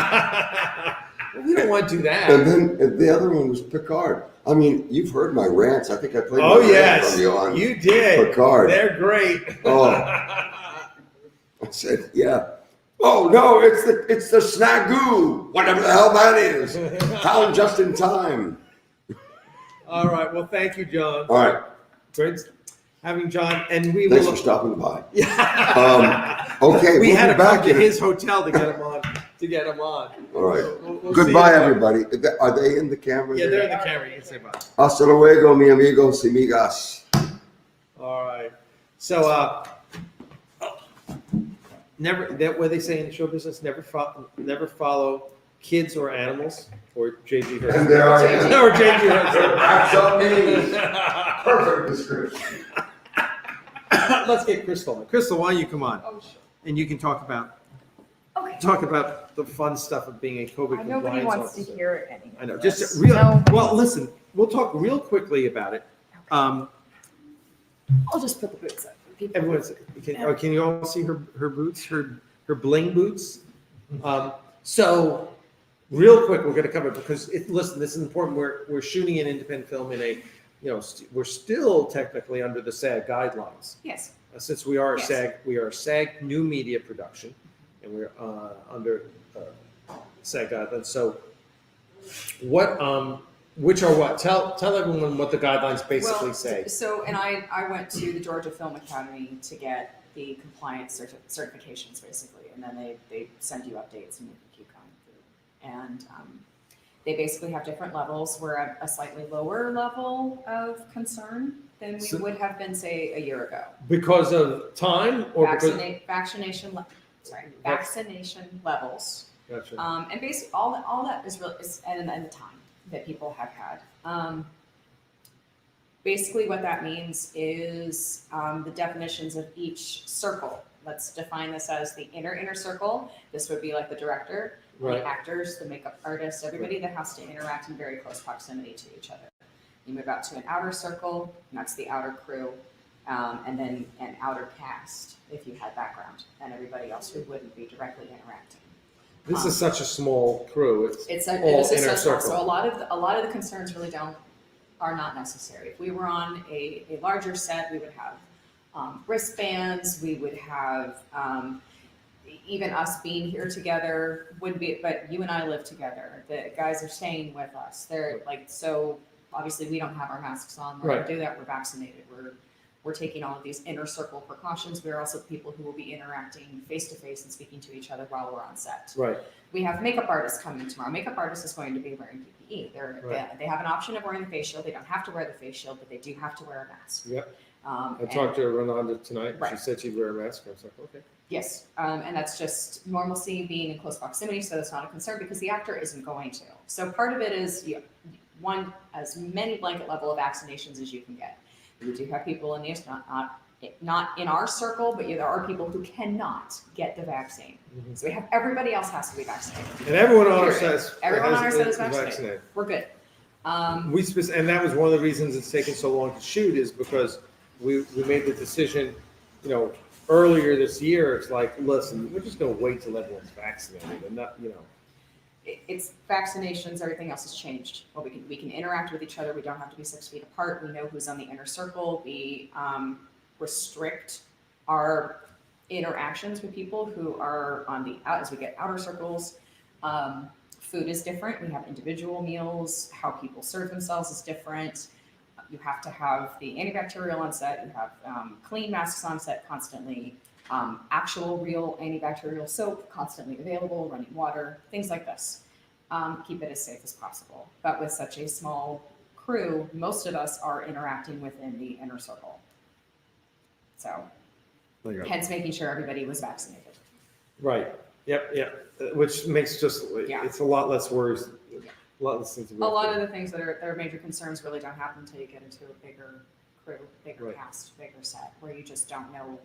Well, we don't want to do that. And then the other one was Picard. I mean, you've heard my rants. I think I played Oh my rant yes, on you on you did. Picard. They're great. Oh. I said, yeah. Oh no, it's the snagu, whatever the hell that is. Found just in time. All right. Well, thank you, John. All right. Great having John, and we Thanks will. for stopping by. Yeah. Okay, we we'll had be to back come to in his hotel to get him on. All right. We'll see Goodbye, you later. everybody. Are they in the camera? Yeah, there? they're in the camera. You can say bye. Hasta luego, mi amigos y amigas. All right. So, never. That what they say in the show business: never follow kids or animals, or JG Hertzler. And there I am. Or JG Hertzler. That's up me. Perfect description. Let's get Crystal. Crystal, why don't you come on? Oh, sure. And you can talk about Okay. the fun stuff of being a COVID compliance Nobody wants officer. to hear any. I know. of Just this. real. Nobody Well, wants- listen. We'll talk real quickly about it. I'll just put the boots up. People- Everyone's. Can you all see her boots? Her bling boots. So, real quick, we're going to cover it because listen, this is important. We're shooting an independent film in a, we're still technically under the SAG guidelines. Yes. Since we are a Yes. SAG new media production, and we're under SAG guidelines. So, which are what? Tell everyone what the guidelines basically say. So, and I went to the Georgia Film Academy to get the compliance certifications, basically, and then they send you updates and you keep going through. And they basically have different levels. We're at a slightly lower level of concern than we would have been, say, a year ago. Because of time, or Vaccination levels. Gotcha. And basically, all that is really and the time that people have had. Basically, what that means is the definitions of each circle. Let's define this as the inner circle. This would be like the director, Right. the actors, the makeup artists, everybody that has to interact in very close proximity to each other. You move out to an outer circle, and that's the outer crew, and then an outer cast if you had background, and everybody else who wouldn't be directly interacting. This is such a small crew. It It is is inner so small. circle. So a lot of the concerns really are not necessary. If we were on a larger set, we would have wristbands. We would have even us being here together wouldn't be. But you and I live together. The guys are staying with us. They're so. Obviously, we don't have our masks on. We're Right. going to do that. We're vaccinated. We're taking all of these inner circle precautions. We're also people who will be interacting face to face and speaking to each other while we're on set. Right. We have makeup artists coming tomorrow. Makeup artist is going to be wearing PPE. They have an option of wearing the face shield. They don't have to wear the face shield, but they do have to wear a mask. Yep. I And- talked to Renanda tonight. She Right. said she'd wear a mask. I was like, okay. Yes, and that's just normalcy, being in close proximity, so that's not a concern because the actor isn't going to. So part of it is as many blanket level of vaccinations as you can get. We do have people in the not not in our circle, but there are people who cannot get the vaccine. Mhm. So we have everybody else has to be vaccinated. And everyone on our Period. set Everyone on our set is vaccinated. vaccinated. We're good. And that was one of the reasons it's taken so long to shoot, is because we made the decision, earlier this year. It's like, listen, we're just going to wait till everyone's vaccinated and not, It's vaccinations, everything else has changed. Well, we can interact with each other. We don't have to be 6 feet apart. We know who's on the inner circle. We restrict our interactions with people who are on the out as we get outer circles. Food is different. We have individual meals. How people serve themselves is different. You have to have the antibacterial on set. You have clean masks on set constantly. Actual real antibacterial soap constantly available, running water, things like this. Keep it as safe as possible. But with such a small crew, most of us are interacting within the inner circle. So, hence making sure everybody was vaccinated. right. Yep. Which makes it's a lot less worries, a lot less things to A lot of the things that are major concerns really don't happen until you get into a bigger crew, bigger Right. cast, bigger set, where you just don't know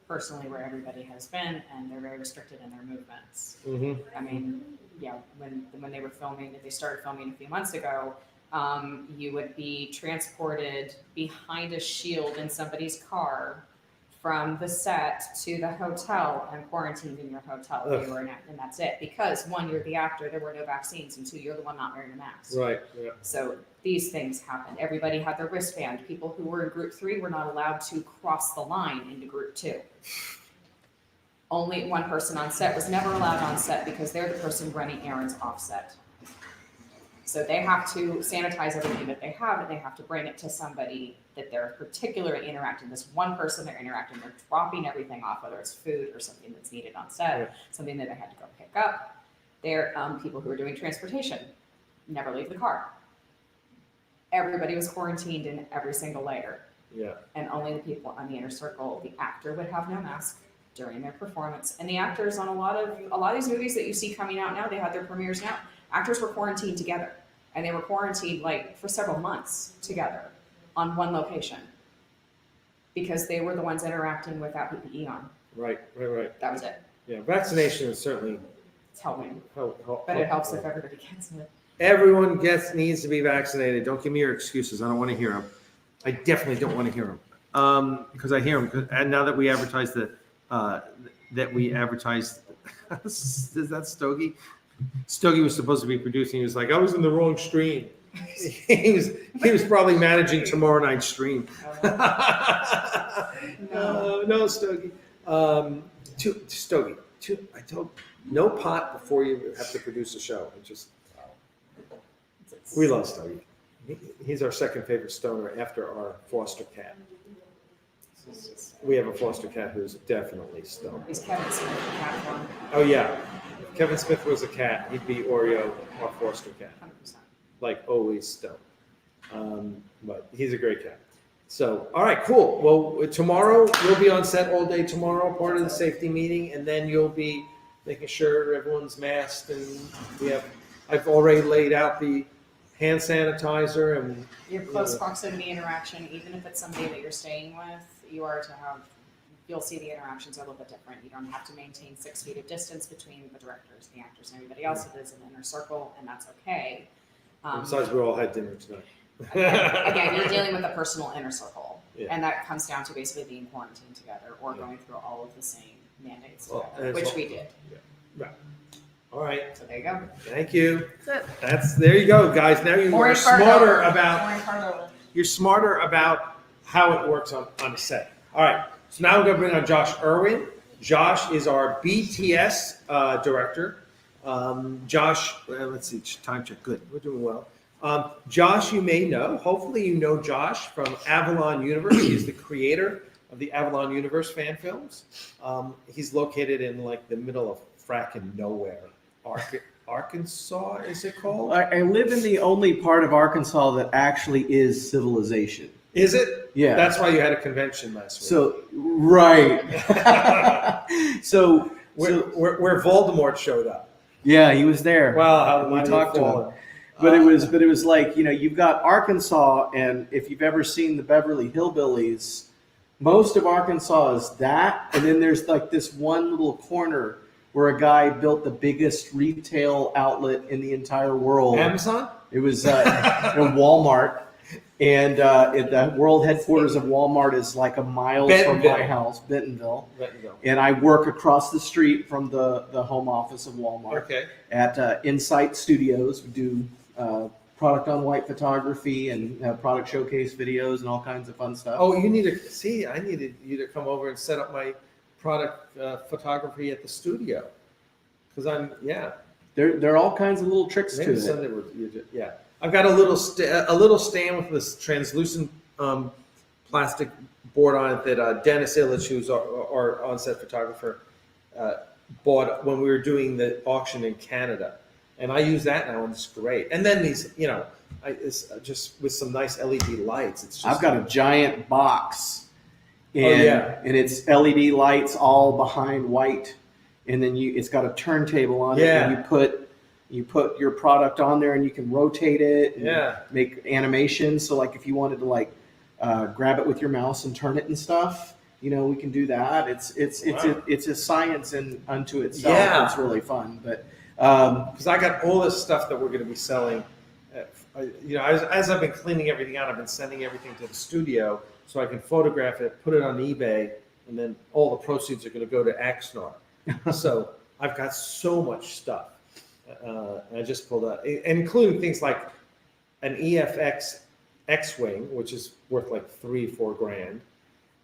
personally where everybody has been, and they're very restricted in their movements. Mm-hmm. I mean, when they were filming, if they started filming a few months ago, you would be transported behind a shield in somebody's car from the set to the hotel and quarantined in your hotel if you were in it, and that's it. Because one, you're the actor, there were no vaccines, and two, you're the one not wearing a mask. Right. Yeah. So these things happened. Everybody had their wristband. People who were in group 3 were not allowed to cross the line into group 2. Only one person on set was never allowed on set because they're the person running errands off set. So they have to sanitize everything that they have, and they have to bring it to somebody that they're particularly interacting. This one person they're interacting, they're dropping everything off, whether it's food or something that's needed on set, Right. something that they had to go pick up. They're people who are doing transportation, never leave the car. Everybody was quarantined in every single layer, Yeah. and only the people on the inner circle, the actor would have no mask during their performance. And the actors on a lot of these movies that you see coming out now, they have their premieres now. Actors were quarantined together, and they were quarantined for several months together on one location because they were the ones interacting without PPE on. Right. That was it. Yeah. Vaccination is certainly It's helping, help. but it helps if everybody gets it. Everyone needs to be vaccinated. Don't give me your excuses. I don't want to hear them. I definitely don't want to hear them because I hear them. And now that we advertise is that Stogie? Stogie was supposed to be producing. He was like, I was in the wrong stream. he was probably managing tomorrow night's stream. No, Stogie. Stogie. I told no pot before you have to produce a show. We love Stogie. He's our second favorite stoner after our foster cat. We have a foster cat who's definitely stoned. He's Kevin Smith, the cat one, Oh yeah, if Kevin Smith was a cat, he'd be Oreo, our foster cat. 100%. Like always stoned. But he's a great cat. So, all right, cool. Well, tomorrow you'll be on set all day tomorrow, part of the safety meeting, and then you'll be making sure everyone's masked, and I've already laid out the hand sanitizer and Your close proximity interaction, even if it's somebody that you're staying with, you'll see the interactions are a little bit different. You don't have to maintain 6 feet of distance between the directors, the actors, and everybody else. It is an inner circle, and that's okay. besides we all had dinner tonight. Again, you're dealing with a personal inner circle, Yeah. and that comes down to basically being quarantined together or Yeah. going through all of the same mandates Well, together, and which it's we did. Right. All right. So there you go. Thank you. That's it. There you go, guys. Now you are smarter about Pouring part over. you're smarter about how it works on a set. All right. So now I'm going to bring on Josh Irwin. Josh is our BTS director. Josh, let's see, time check. Good. We're doing well. Josh, you may know. Hopefully, you know Josh from Avalon Universe. He's the creator of the Avalon Universe fan films. He's located in the middle of fracking nowhere. Arkansas, is it called? I live in the only part of Arkansas that actually is civilization. Is it? Yeah. That's why you had a convention last week. So, right. so, Where Voldemort showed up. yeah, he was there. Wow, how we mighty talked to fallen. him. But it was like, you've got Arkansas, and if you've ever seen the Beverly Hillbillies, Most of Arkansas is that, and then there's like this one little corner where a guy built the biggest retail outlet in the entire world. Amazon? It was in Walmart, and the world headquarters of Walmart is like a mile from my house, Bentonville. And I work across the street from the home office of Walmart. Okay. At Insight Studios. We do product on white photography and product showcase videos and all kinds of fun stuff. Oh, you need to see. I needed you to come over and set up my product photography at the studio, because There are all kinds of little tricks maybe to it. Sunday yeah. I've got a little stand with this translucent plastic board on it that Dennis Illich, who's our on-set photographer, bought when we were doing the auction in Canada. And I use that now, and it's great. And then these, it's just with some nice LED lights. It's just I've got a giant box, and it's LED lights all behind white, and then it's got a turntable on it, and you put your product on there, and you can rotate it, and make animations. So like if you wanted to grab it with your mouse and turn it and stuff, we can do that. It's a science unto itself. Yeah. It's really fun, but. Because I got all this stuff that we're going to be selling. As I've been cleaning everything out, I've been sending everything to the studio so I can photograph it, put it on eBay, and then all the proceeds are going to go to Axanar. So I've got so much stuff. I just pulled out, including things like an EFX X-Wing, which is worth like $3-4 grand.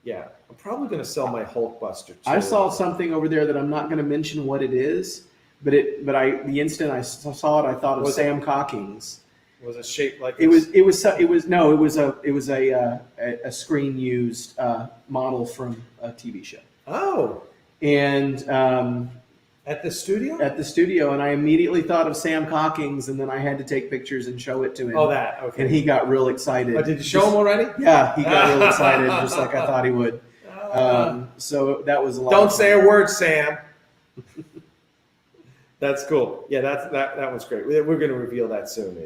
Yeah, I'm probably going to sell my Hulkbuster too. I saw something over there that I'm not going to mention what it is. But the instant I saw it, I thought of Sam Cockings. Was it shaped like it was a screen used model from a TV show. Oh, and at the studio. And I immediately thought of Sam Cockings, and then I had to take pictures and show it to him. Oh, that okay. And he got real excited. Oh, did you show him already? Yeah, he got real excited, just like I thought he would. So that was a lot. Don't say a word, Sam. That's cool. Yeah, that one's great. We're going to reveal that soon.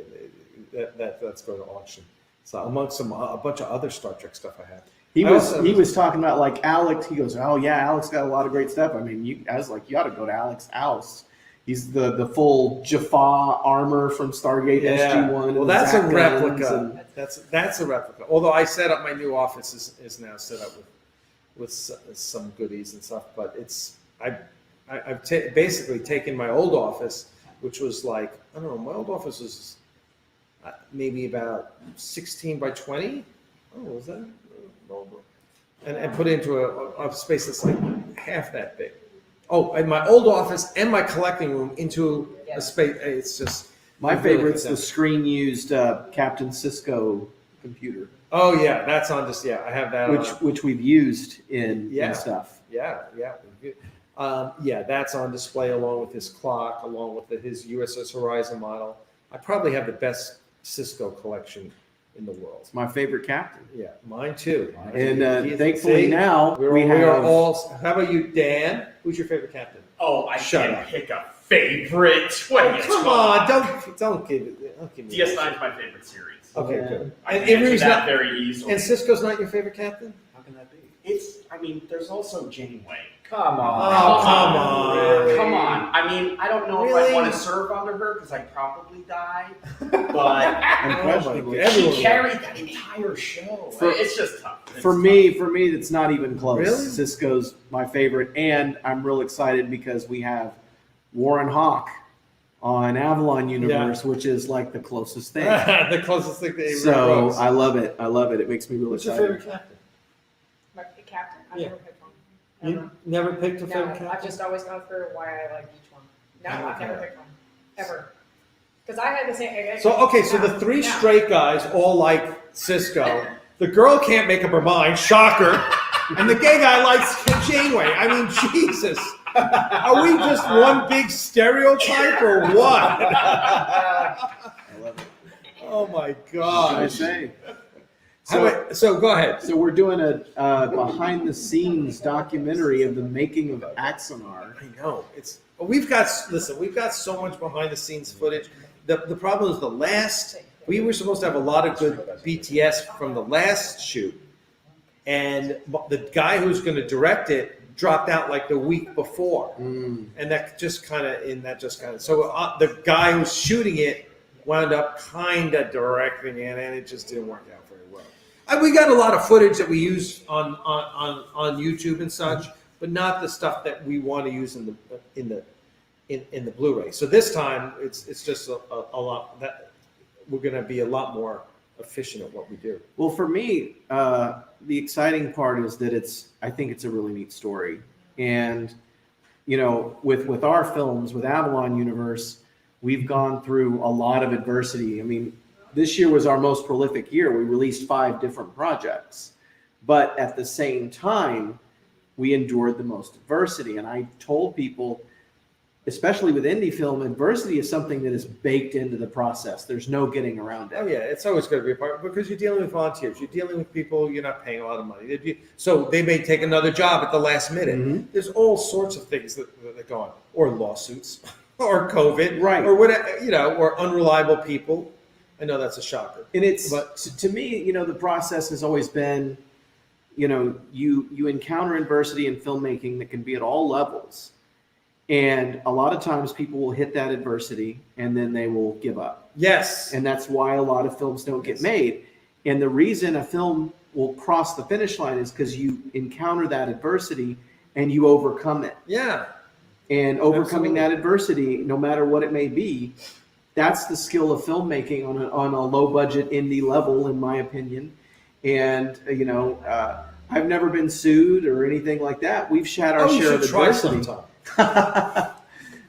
That's going to auction. So amongst a bunch of other Star Trek stuff I have. He was talking about like Alex. He goes, oh yeah, Alex got a lot of great stuff. I mean, I was like, you ought to go to Alex's house. He's the full Jaffa armor from Stargate SG-1. Well, that's a replica. That's a replica. Although I set up my new office is now set up with some goodies and stuff, but I've basically taken my old office, which was like, I don't know, my old office was maybe about 16 by 20. Oh, was that? And put it into a space that's like half that big. Oh, and my old office and my collecting room into a space. It's just my favorite's the screen used Captain Cisco computer. Oh yeah, that's on just I have that which we've used in stuff. Yeah. That's on display along with his clock, along with his USS Horizon model. I probably have the best Cisco collection in the world. It's my favorite captain. Yeah, mine too. And thankfully now we are all. How about you, Dan? Who's your favorite captain? Oh, I can't pick a favorite. Come on, don't give it. DS9 is my favorite series. Okay, good. I can answer that very easily. And Cisco's not your favorite captain? How can that be? There's also Janeway. Come on. Oh, come on. Come on. I mean, I don't know if I want to serve under her because I'd probably die. But she carried that entire show. It's just tough. For me, it's not even close. Really? Cisco's my favorite, and I'm real excited because we have Warren Hawk on Avalon Universe, which is like the closest thing. The closest thing to Avery So Brooks. I love it. It makes me really What's your excited. favorite captain? My captain? I've never picked one. You never picked a favorite No, captain? I've just always gone through why I like each one. No, I've never picked one. Ever. Because I had the same. So the three straight guys all like Cisco. The girl can't make up her mind, shocker. And the gay guy likes Janeway. I mean, Jesus. Are we just one big stereotype or what? I love it. Oh my What God. can I say? So go ahead. So we're doing a behind-the-scenes documentary of the making of Axanar. I know. We've got so much behind the scenes footage. The problem is we were supposed to have a lot of good BTS from the last shoot. and the guy who's going to direct it dropped out like the week before, and that just kind of so the guy who's shooting it wound up kind of directing it, and it just didn't work out very well. We got a lot of footage that we use on YouTube and such, but not the stuff that we want to use in the Blu-ray. So this time it's just a lot that we're going to be a lot more efficient at what we do. Well, for me, the exciting part is that I think it's a really neat story. And, with our films, with Avalon Universe, we've gone through a lot of adversity. I mean, this year was our most prolific year. We released 5 different projects. But at the same time, we endured the most adversity. And I told people, especially with indie film, adversity is something that is baked into the process. There's no getting around it. Oh yeah, it's always going to be a part because you're dealing with volunteers. You're dealing with people you're not paying a lot of money. So they may take another job at the last minute. Mm-hmm. There's all sorts of things that go on, or lawsuits, or COVID, right, or whatever, or unreliable people. I know that's a shocker. And to me, the process has always been, you encounter adversity in filmmaking that can be at all levels. And a lot of times people will hit that adversity and then they will give up. Yes. And that's why a lot of films don't get made. And the reason a film will cross the finish line is because you encounter that adversity and you overcome it. Yeah. And overcoming that adversity, no matter what it may be, that's the skill of filmmaking on a low budget indie level, in my opinion. And, I've never been sued or anything like that. We've had our share of adversity. I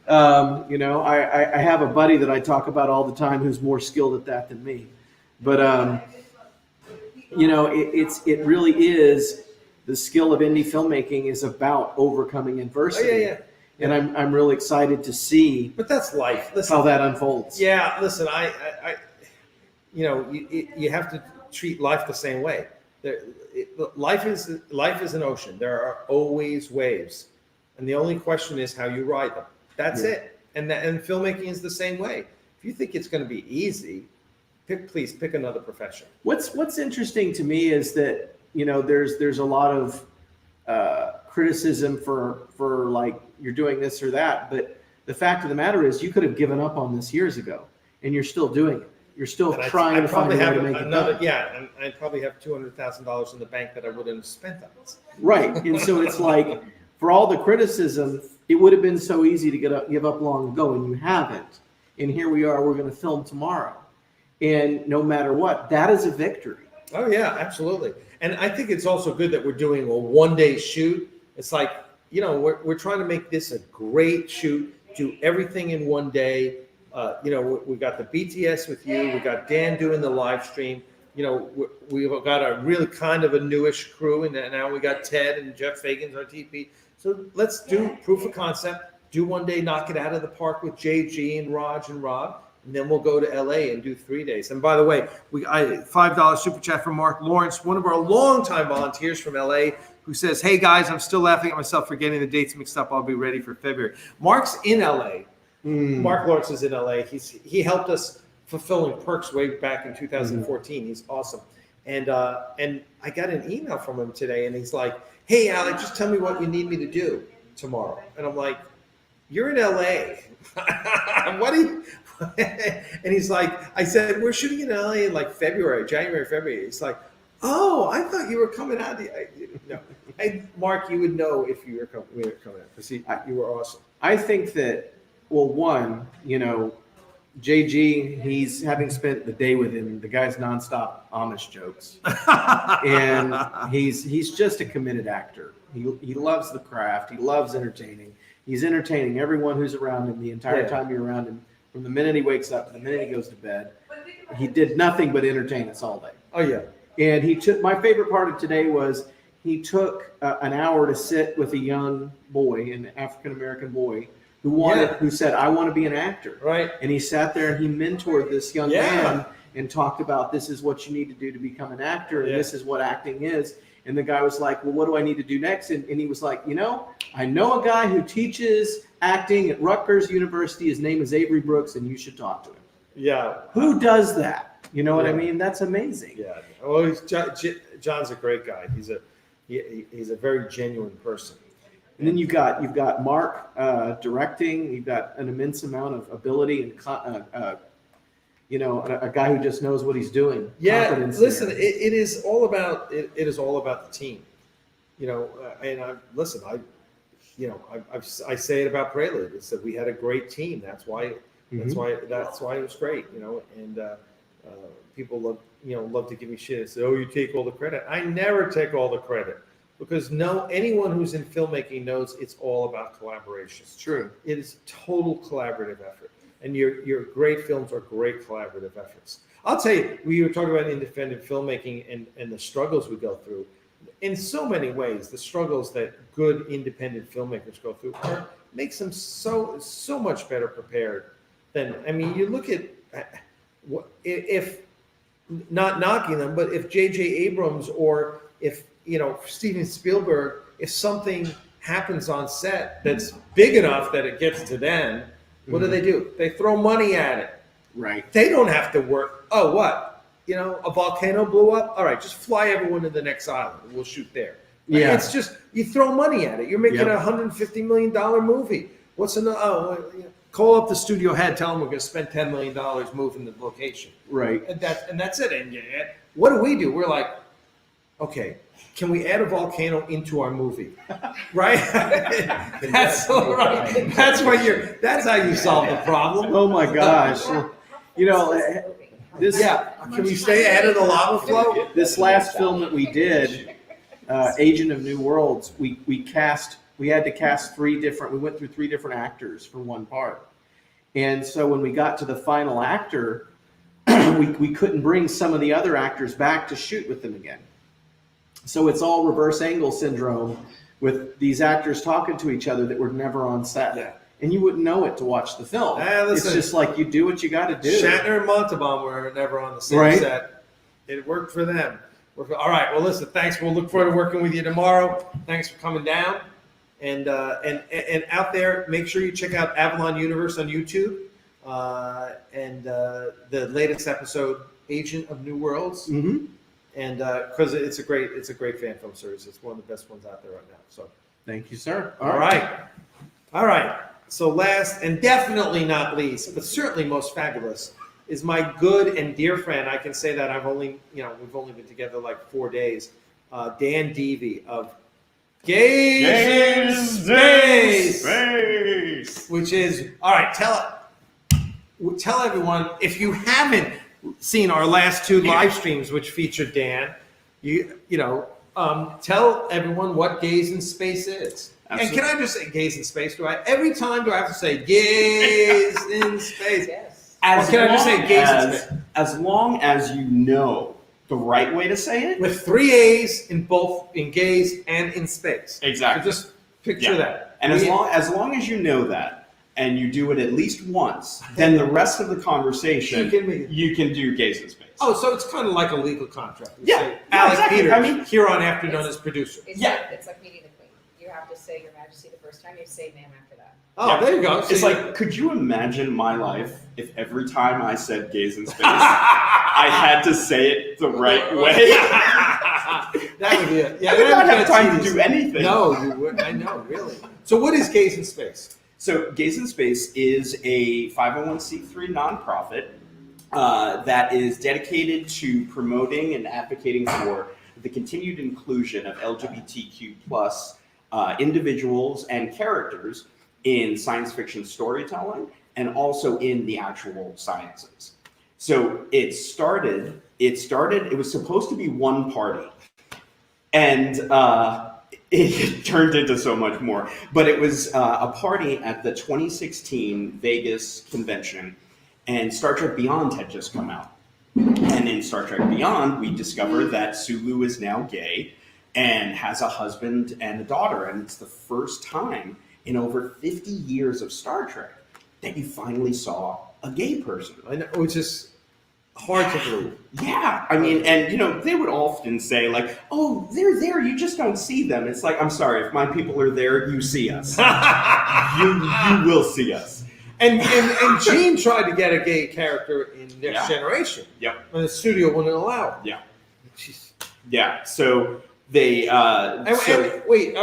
have a buddy that I talk about all the time who's more skilled at that than me. But it really is the skill of indie filmmaking is about overcoming adversity. Oh, yeah. And I'm really excited to see. But that's life. Listen, how that unfolds. Yeah, listen, you have to treat life the same way. Life is an ocean. There are always waves. And the only question is how you ride them. That's it. And filmmaking is the same way. If you think it's going to be easy, please pick another profession. What's interesting to me is that there's a lot of criticism for like you're doing this or that, but the fact of the matter is you could have given up on this years ago, and you're still doing it. You're still trying to find a way to make it done. Yeah, and I probably have $200,000 in the bank that I wouldn't have spent on this. Right, and so it's like, for all the criticism, it would have been so easy to give up long ago, and you haven't. And here we are, we're going to film tomorrow. And no matter what, that is a victory. Oh, yeah, absolutely. And I think it's also good that we're doing a one-day shoot. It's like, we're trying to make this a great shoot, do everything in one day. We got the BTS with you. We got Dan doing the live stream. We've got a really kind of a newish crew, and now we got Ted and Jeff Fagan's our TP. So let's do proof of concept, do one day, knock it out of the park with JG and Raj and Rob, and then we'll go to LA and do 3 days. And by the way, $5 super chat from Mark Lawrence, one of our longtime volunteers from LA, who says, "Hey guys, I'm still laughing at myself for getting the dates mixed up. I'll be ready for February." Mark's in LA. Mark Lawrence is in LA. He helped us fulfilling Perks way back in 2014. He's awesome. And I got an email from him today, and he's like, "Hey, Alec, just tell me what you need me to do tomorrow." And I'm like, "You're in LA." What do you? And he's like, I said, "We're shooting in LA in like January, February." He's like, "Oh, I thought you were coming out." No, Mark, you would know if you were coming out because you were awesome. I think that, well, one, JG, he's having spent the day with him. The guy's nonstop Amish jokes, and he's just a committed actor. He loves the craft. He loves entertaining. He's entertaining everyone who's around him the entire time you're around him, from the minute he wakes up to the minute he goes to bed. He did nothing but entertain us all day. Oh yeah. And my favorite part of today was he took an hour to sit with a young boy, an African American boy, who said, "I want to be an actor." Right. And he sat there and he mentored this young man and talked about, this is what you need to do to become an actor, and this is what acting is. And the guy was like, "Well, what do I need to do next?" And he was like, "I know a guy who teaches acting at Rutgers University. His name is Avery Brooks, and you should talk to him." Yeah. Who does that? You know what I mean? That's amazing. Yeah. Well, John's a great guy. He's a very genuine person. And then you've got Mark directing. You've got an immense amount of ability and a guy who just knows what he's doing. Yeah, Confidence listen, there. it is all about it is all about the team. I say it about Prelude. It's that we had a great team. That's why it was great. And people love to give me shit and say, "Oh, you take all the credit." I never take all the credit because anyone who's in filmmaking knows it's all about collaboration. It's true. It is total collaborative effort, and your great films are great collaborative efforts. I'll tell you, we were talking about independent filmmaking and the struggles we go through. In so many ways, the struggles that good independent filmmakers go through makes them so much better prepared than, you look at if not knocking them, but if J.J. Abrams or if Steven Spielberg, if something happens on set that's big enough that it gets to them, what do? They throw money at it. Right. They don't have to work. Oh, what? A volcano blew up? All right, just fly everyone to the next island. We'll shoot there. Yeah. It's just, you throw money at it. You're making a $150 million movie. What's another? Call up the studio head, tell them we're going to spend $10 million moving the location. Right. And that's it. And what do? We're like, okay, can we add a volcano into our movie? Right? That's all right. That's how you solve the problem. Oh my gosh. Can we stay ahead of the lava flow? This last film that we did, Agent of New Worlds, we had to cast we went through 3 different actors for one part. And so when we got to the final actor, we couldn't bring some of the other actors back to shoot with them again. So it's all reverse angle syndrome with these actors talking to each other that were never on set. Yeah. And you wouldn't know it to watch the film. It's just like you do what you got to do. Shatner and Montalban were never on the same set. It worked for them. All right. Well, listen. Thanks. We'll look forward to working with you tomorrow. Thanks for coming down. And out there, make sure you check out Avalon Universe on YouTube and the latest episode, Agent of New Worlds. Mm-hmm. And because it's a great fan film series. It's one of the best ones out there right now. So thank you, sir. All right. So last and definitely not least, but certainly most fabulous, is my good and dear friend. I can say that we've only been together like 4 days. Dan Deavy of Gaze in Space, which is all right. Tell everyone if you haven't seen our last 2 live streams, which featured Dan. Tell everyone what Gaze in Space is. Absolutely. And can I just say Gaze in Space? Every time do I have to say Gaze in Space? Yes. Can I just say Gaze in Space? As long as you know the right way to say it. With 3 A's in Gaze and in Space. Exactly. So just picture that. And as long as you know that and you do it at least once, then the rest of the conversation you can do Gaze in Space. Oh, so it's kind of like a legal contract. Yeah. Alec exactly. Peters, here on after known as producer. It's like meeting the Queen. You have to say Your Majesty the first time. You say ma'am after that. Oh, there you go. It's like, could you imagine my life if every time I said Gaze in Space, I had to say it the right way? That would be it. Yeah, I would not have time to do anything. No, you would. I know, really. So what is Gaze in Space? So Gaze in Space is a 501c3 nonprofit that is dedicated to promoting and advocating for the continued inclusion of LGBTQ plus individuals and characters in science fiction storytelling and also in the actual sciences. So it was supposed to be one party, and it turned into so much more. But it was a party at the 2016 Vegas convention, and Star Trek Beyond had just come out. And in Star Trek Beyond, we discovered that Sulu is now gay and has a husband and a daughter. And it's the first time in over 50 years of Star Trek that you finally saw a gay person. I know, which is hard to believe. Yeah, I mean, and they would often say like, "Oh, they're there, you just don't see them." It's like, I'm sorry, if my people are there, you see us. you will see us. And Gene tried to get a gay character in Next Generation. Yep. And the studio wouldn't allow it. Yeah. Yeah. So They And wait,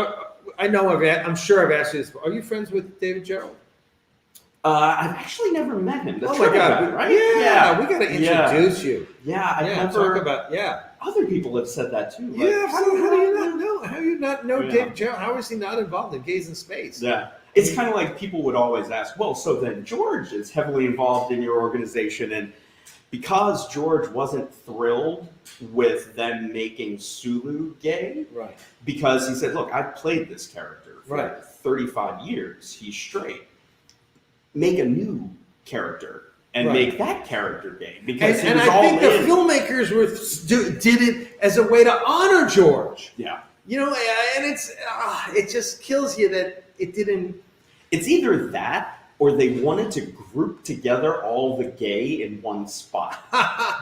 I know I'm sure I've asked you this. Are you friends with David Gerald? I've actually never met him. The Oh my Trevor God! guy, right? Yeah, we got to introduce you. Yeah, I've Yeah, never. talk about Other people have said that too. Like, Yeah, how do you not know? How do you not know Yeah. David Gerald? How is he not involved in Gays in Space? Yeah. It's kind of like people would always ask, well, so then George is heavily involved in your organization. And because George wasn't thrilled with them making Sulu gay, Right. because he said, look, I've played this character for Right. 35 years. He's straight. Make a new character and Right. make that character gay. Because he And was I all think the in. filmmakers did it as a way to honor George. Yeah. You know, and it just kills you that it didn't. It's either that or they wanted to group together all the gay in one spot.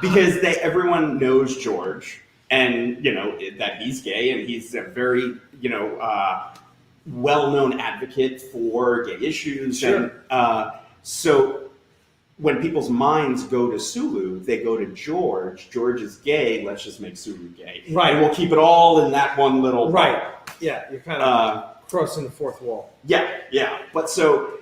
Because everyone knows George and, that he's gay and he's a very, well-known advocate for gay issues. Sure. And so when people's minds go to Sulu, they go to George. George is gay. Let's just make Sulu gay. Right. And we'll keep it all in that one little Right. Yeah, you're kind of crossing the fourth wall. Yeah. But so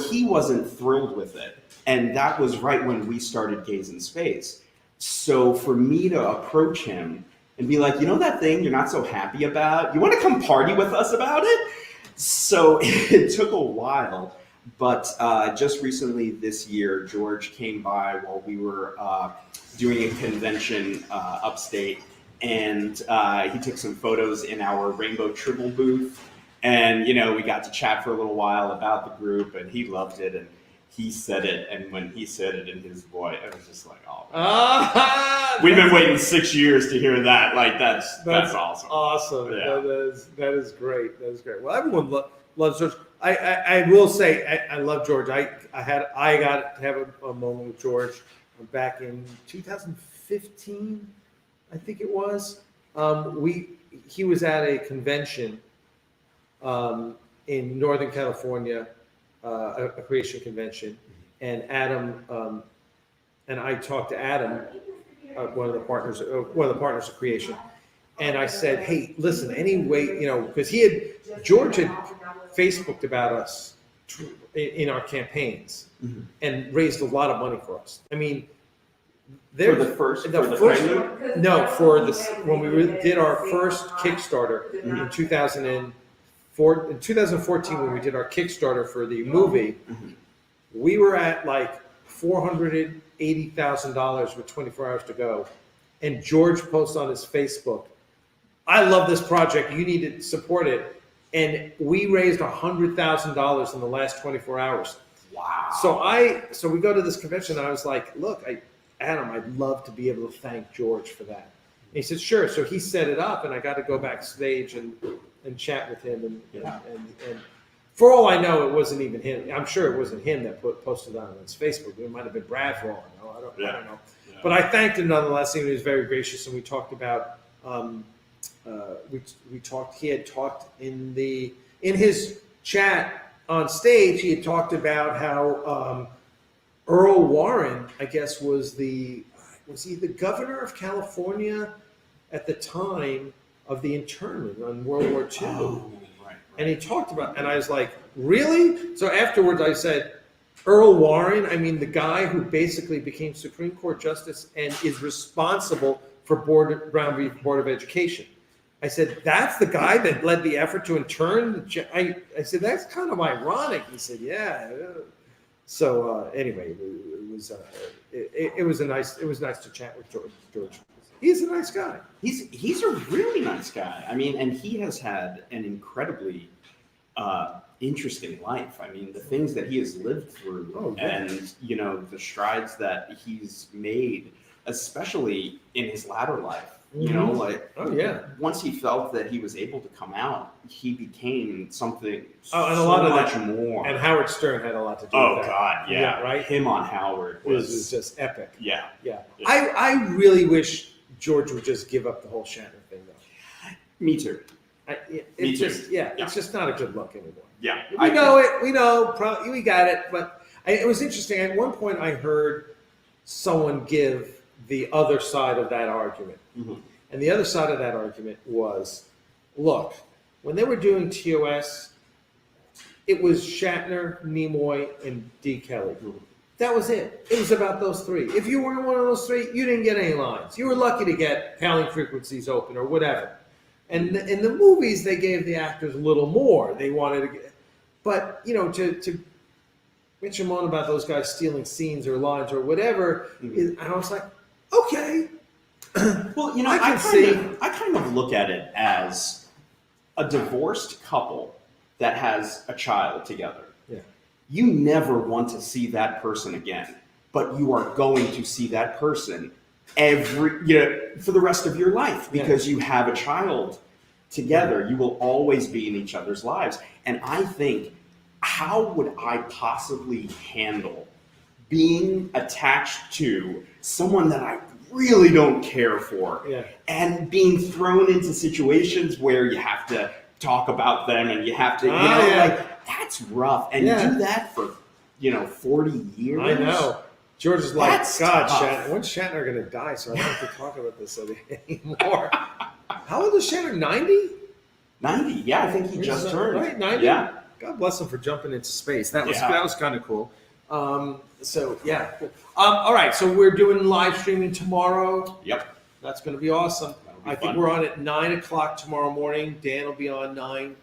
he wasn't thrilled with it. And that was right when we started Gays in Space. So for me to approach him and be like, that thing you're not so happy about, you want to come party with us about it? So it took a while. But just recently this year, George came by while we were doing a convention upstate. And he took some photos in our Rainbow Tribble booth. And, we got to chat for a little while about the group, and he loved it. And he said it. And when he said it in his voice, I was just like, oh, man. We've been waiting 6 years to hear that. Like, that's awesome. Awesome. Yeah. That is great. That is great. Well, everyone loves George. I will say I love George. I got to have a moment with George back in 2015, I think it was. He was at a convention in Northern California, a creation convention, and Adam and I talked to Adam, one of the partners of creation, and I said, hey, listen, anyway, because George had Facebooked about us in our campaigns and raised a lot of money for us. I mean, For the first Prelude? No, when we did our first Kickstarter in 2014, when we did our Kickstarter for the movie, we were at like $480,000 with 24 hours to go. And George posted on his Facebook, I love this project. You need to support it. And we raised $100,000 in the last 24 hours. Wow. So we go to this convention and I was like, look, Adam, I'd love to be able to thank George for that. And he said, sure. So he set it up and I got to go backstage and chat with him. And for all I know, it wasn't even him. I'm sure it wasn't him that posted on his Facebook. It might have been Brad for all I know. I don't know. Yeah. But I thanked him nonetheless. He was very gracious. And we talked about, he had talked in his chat on stage, he had talked about how Earl Warren, I guess, was he the governor of California at the time of the internment on World War II? Oh, right. And he talked about, and I was like, really? So afterwards I said, Earl Warren, I mean, the guy who basically became Supreme Court Justice and is responsible for Brown v. Board of Education. I said, that's the guy that led the effort to intern? I said, that's kind of ironic. He said, yeah. So anyway, it was nice to chat with George. He's a nice guy. He's a really nice guy. I mean, and he has had an incredibly interesting life. I mean, the things that he has lived through, and the strides that he's made, especially in his latter life. Once he felt that he was able to come out, he became something much more. And Howard Stern had a lot to do with that. Oh, God, yeah. Right? Him on Howard was just epic. Yeah. I really wish George would just give up the whole Shatner thing, though. Me too. It's just not a good look anymore. Yeah. We know, probably we got it, but it was interesting. At one point I heard someone give the other side of that argument. Mm-hmm. And the other side of that argument was, look, when they were doing TOS, it was Shatner, Nimoy, and D. Kelly. That was it. It was about those three. If you weren't one of those three, you didn't get any lines. You were lucky to get Howling Frequencies open or whatever. And in the movies, they gave the actors a little more. They wanted to get, but to bitch and moan about those guys stealing scenes or lines or whatever, and I was like, okay. Well, I kind of look at it as a divorced couple that has a child together. Yeah. You never want to see that person again, but you are going to see that person for the rest of your life because you have a child together. You will always be in each other's lives. And I think, how would I possibly handle being attached to someone that I really don't care for and being thrown into situations where you have to talk about them and you have to, that's rough. And you do that for, 40 years. I know. George is like, That's God, tough. when's Shatner going to die so I don't have to talk about this anymore? How old is Shatner? 90? 90, yeah, I think he just turned. Right, 90? Yeah. God bless him for jumping into space. That was kind of cool. All right, so we're doing live streaming tomorrow. Yep. That's going to be awesome. Be I think fun. we're on at 9 o'clock tomorrow morning. Dan will be on 9.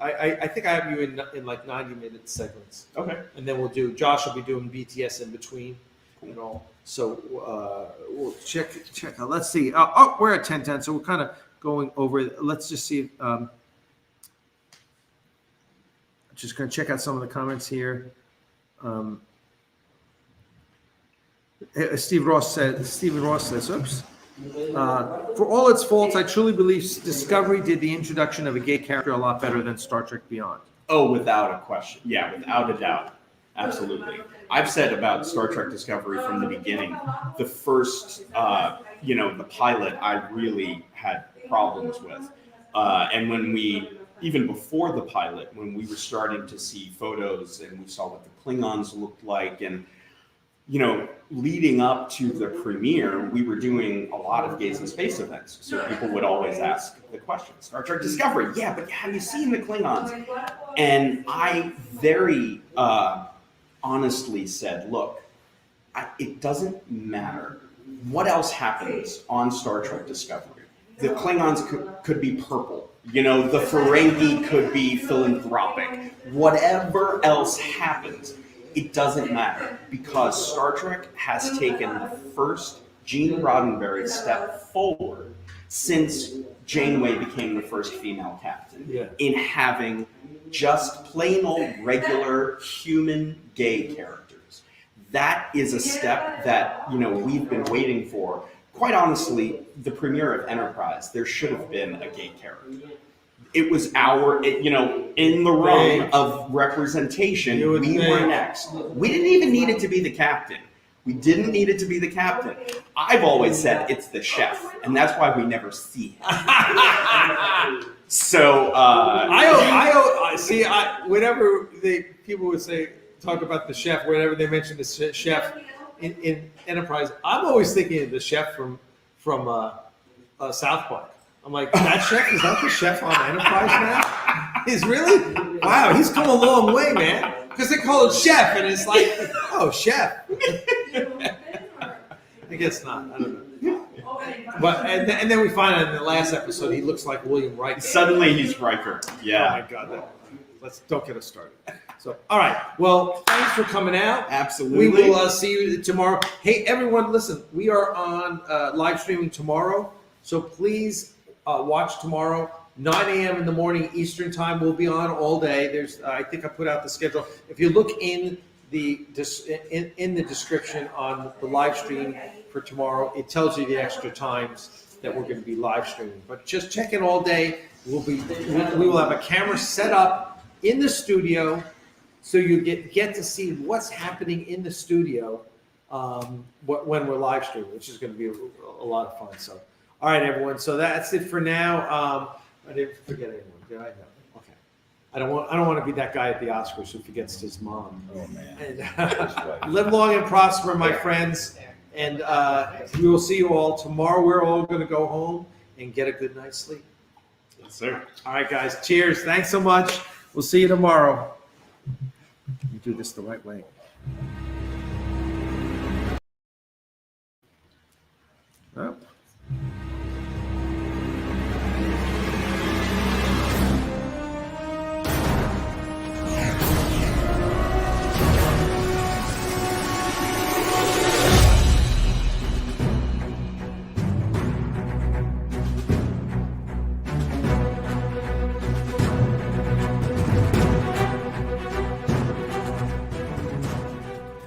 I think I have you in like 90-minute segments. Okay. And then Josh will be doing BTS in between and all. So we'll check out. Let's see. We're at 10:10, so we're kind of going over. Let's just see. Just going to check out some of the comments here. Stephen Ross says, oops. For all its faults, I truly believe Discovery did the introduction of a gay character a lot better than Star Trek Beyond. Oh, without a question. Yeah, without a doubt. Absolutely. I've said about Star Trek Discovery from the beginning, the first, the pilot, I really had problems with. And when even before the pilot, when we were starting to see photos and we saw what the Klingons looked like and, leading up to the premiere, we were doing a lot of gays in space events. So people would always ask the question, Star Trek Discovery, yeah, but have you seen the Klingons? And I very honestly said, look, it doesn't matter what else happens on Star Trek Discovery. The Klingons could be purple. The Ferengi could be philanthropic. Whatever else happens, it doesn't matter because Star Trek has taken the first Gene Roddenberry step forward since Janeway became the first female captain in having just plain old regular human gay characters. That is a step that, we've been waiting for. Quite honestly, the premiere of Enterprise, there should have been a gay character. It was in the realm of representation, we were next. We didn't even need it to be the captain. We didn't need it to be the captain. I've always said it's the chef, and that's why we never see him. So whenever people would talk about the chef, whenever they mention the chef in Enterprise, I'm always thinking of the chef from South Park. I'm like, that chef, is that the chef on Enterprise now? He's really? Wow, he's come a long way, man. Because they call it chef, and it's like, oh, chef. I guess not. I don't know. But and then we find out in the last episode he looks like William Riker. Suddenly he's Riker. Yeah. Oh my God. Don't get us started. So, all right. Well, thanks for coming out. Absolutely. We will see you tomorrow. Hey, everyone, listen. We are on live streaming tomorrow, so please watch tomorrow. 9 a.m. in the morning Eastern time. We'll be on all day. I think I put out the schedule. If you look in the description on the live stream for tomorrow, it tells you the extra times that we're going to be live streaming. But just check in all day. We will have a camera set up in the studio, so you get to see what's happening in the studio when we're live streaming, which is going to be a lot of fun. So, all right, everyone. So that's it for now. I didn't forget anyone, did I? No. Okay. I don't want to be that guy at the Oscars who forgets his mom. Oh man. And live long and prosper, my friends. And we will see you all tomorrow. We're all going to go home and get a good night's sleep. Yes, sir. All right, guys. Cheers. Thanks so much. We'll see you tomorrow. You do this the right way. Well,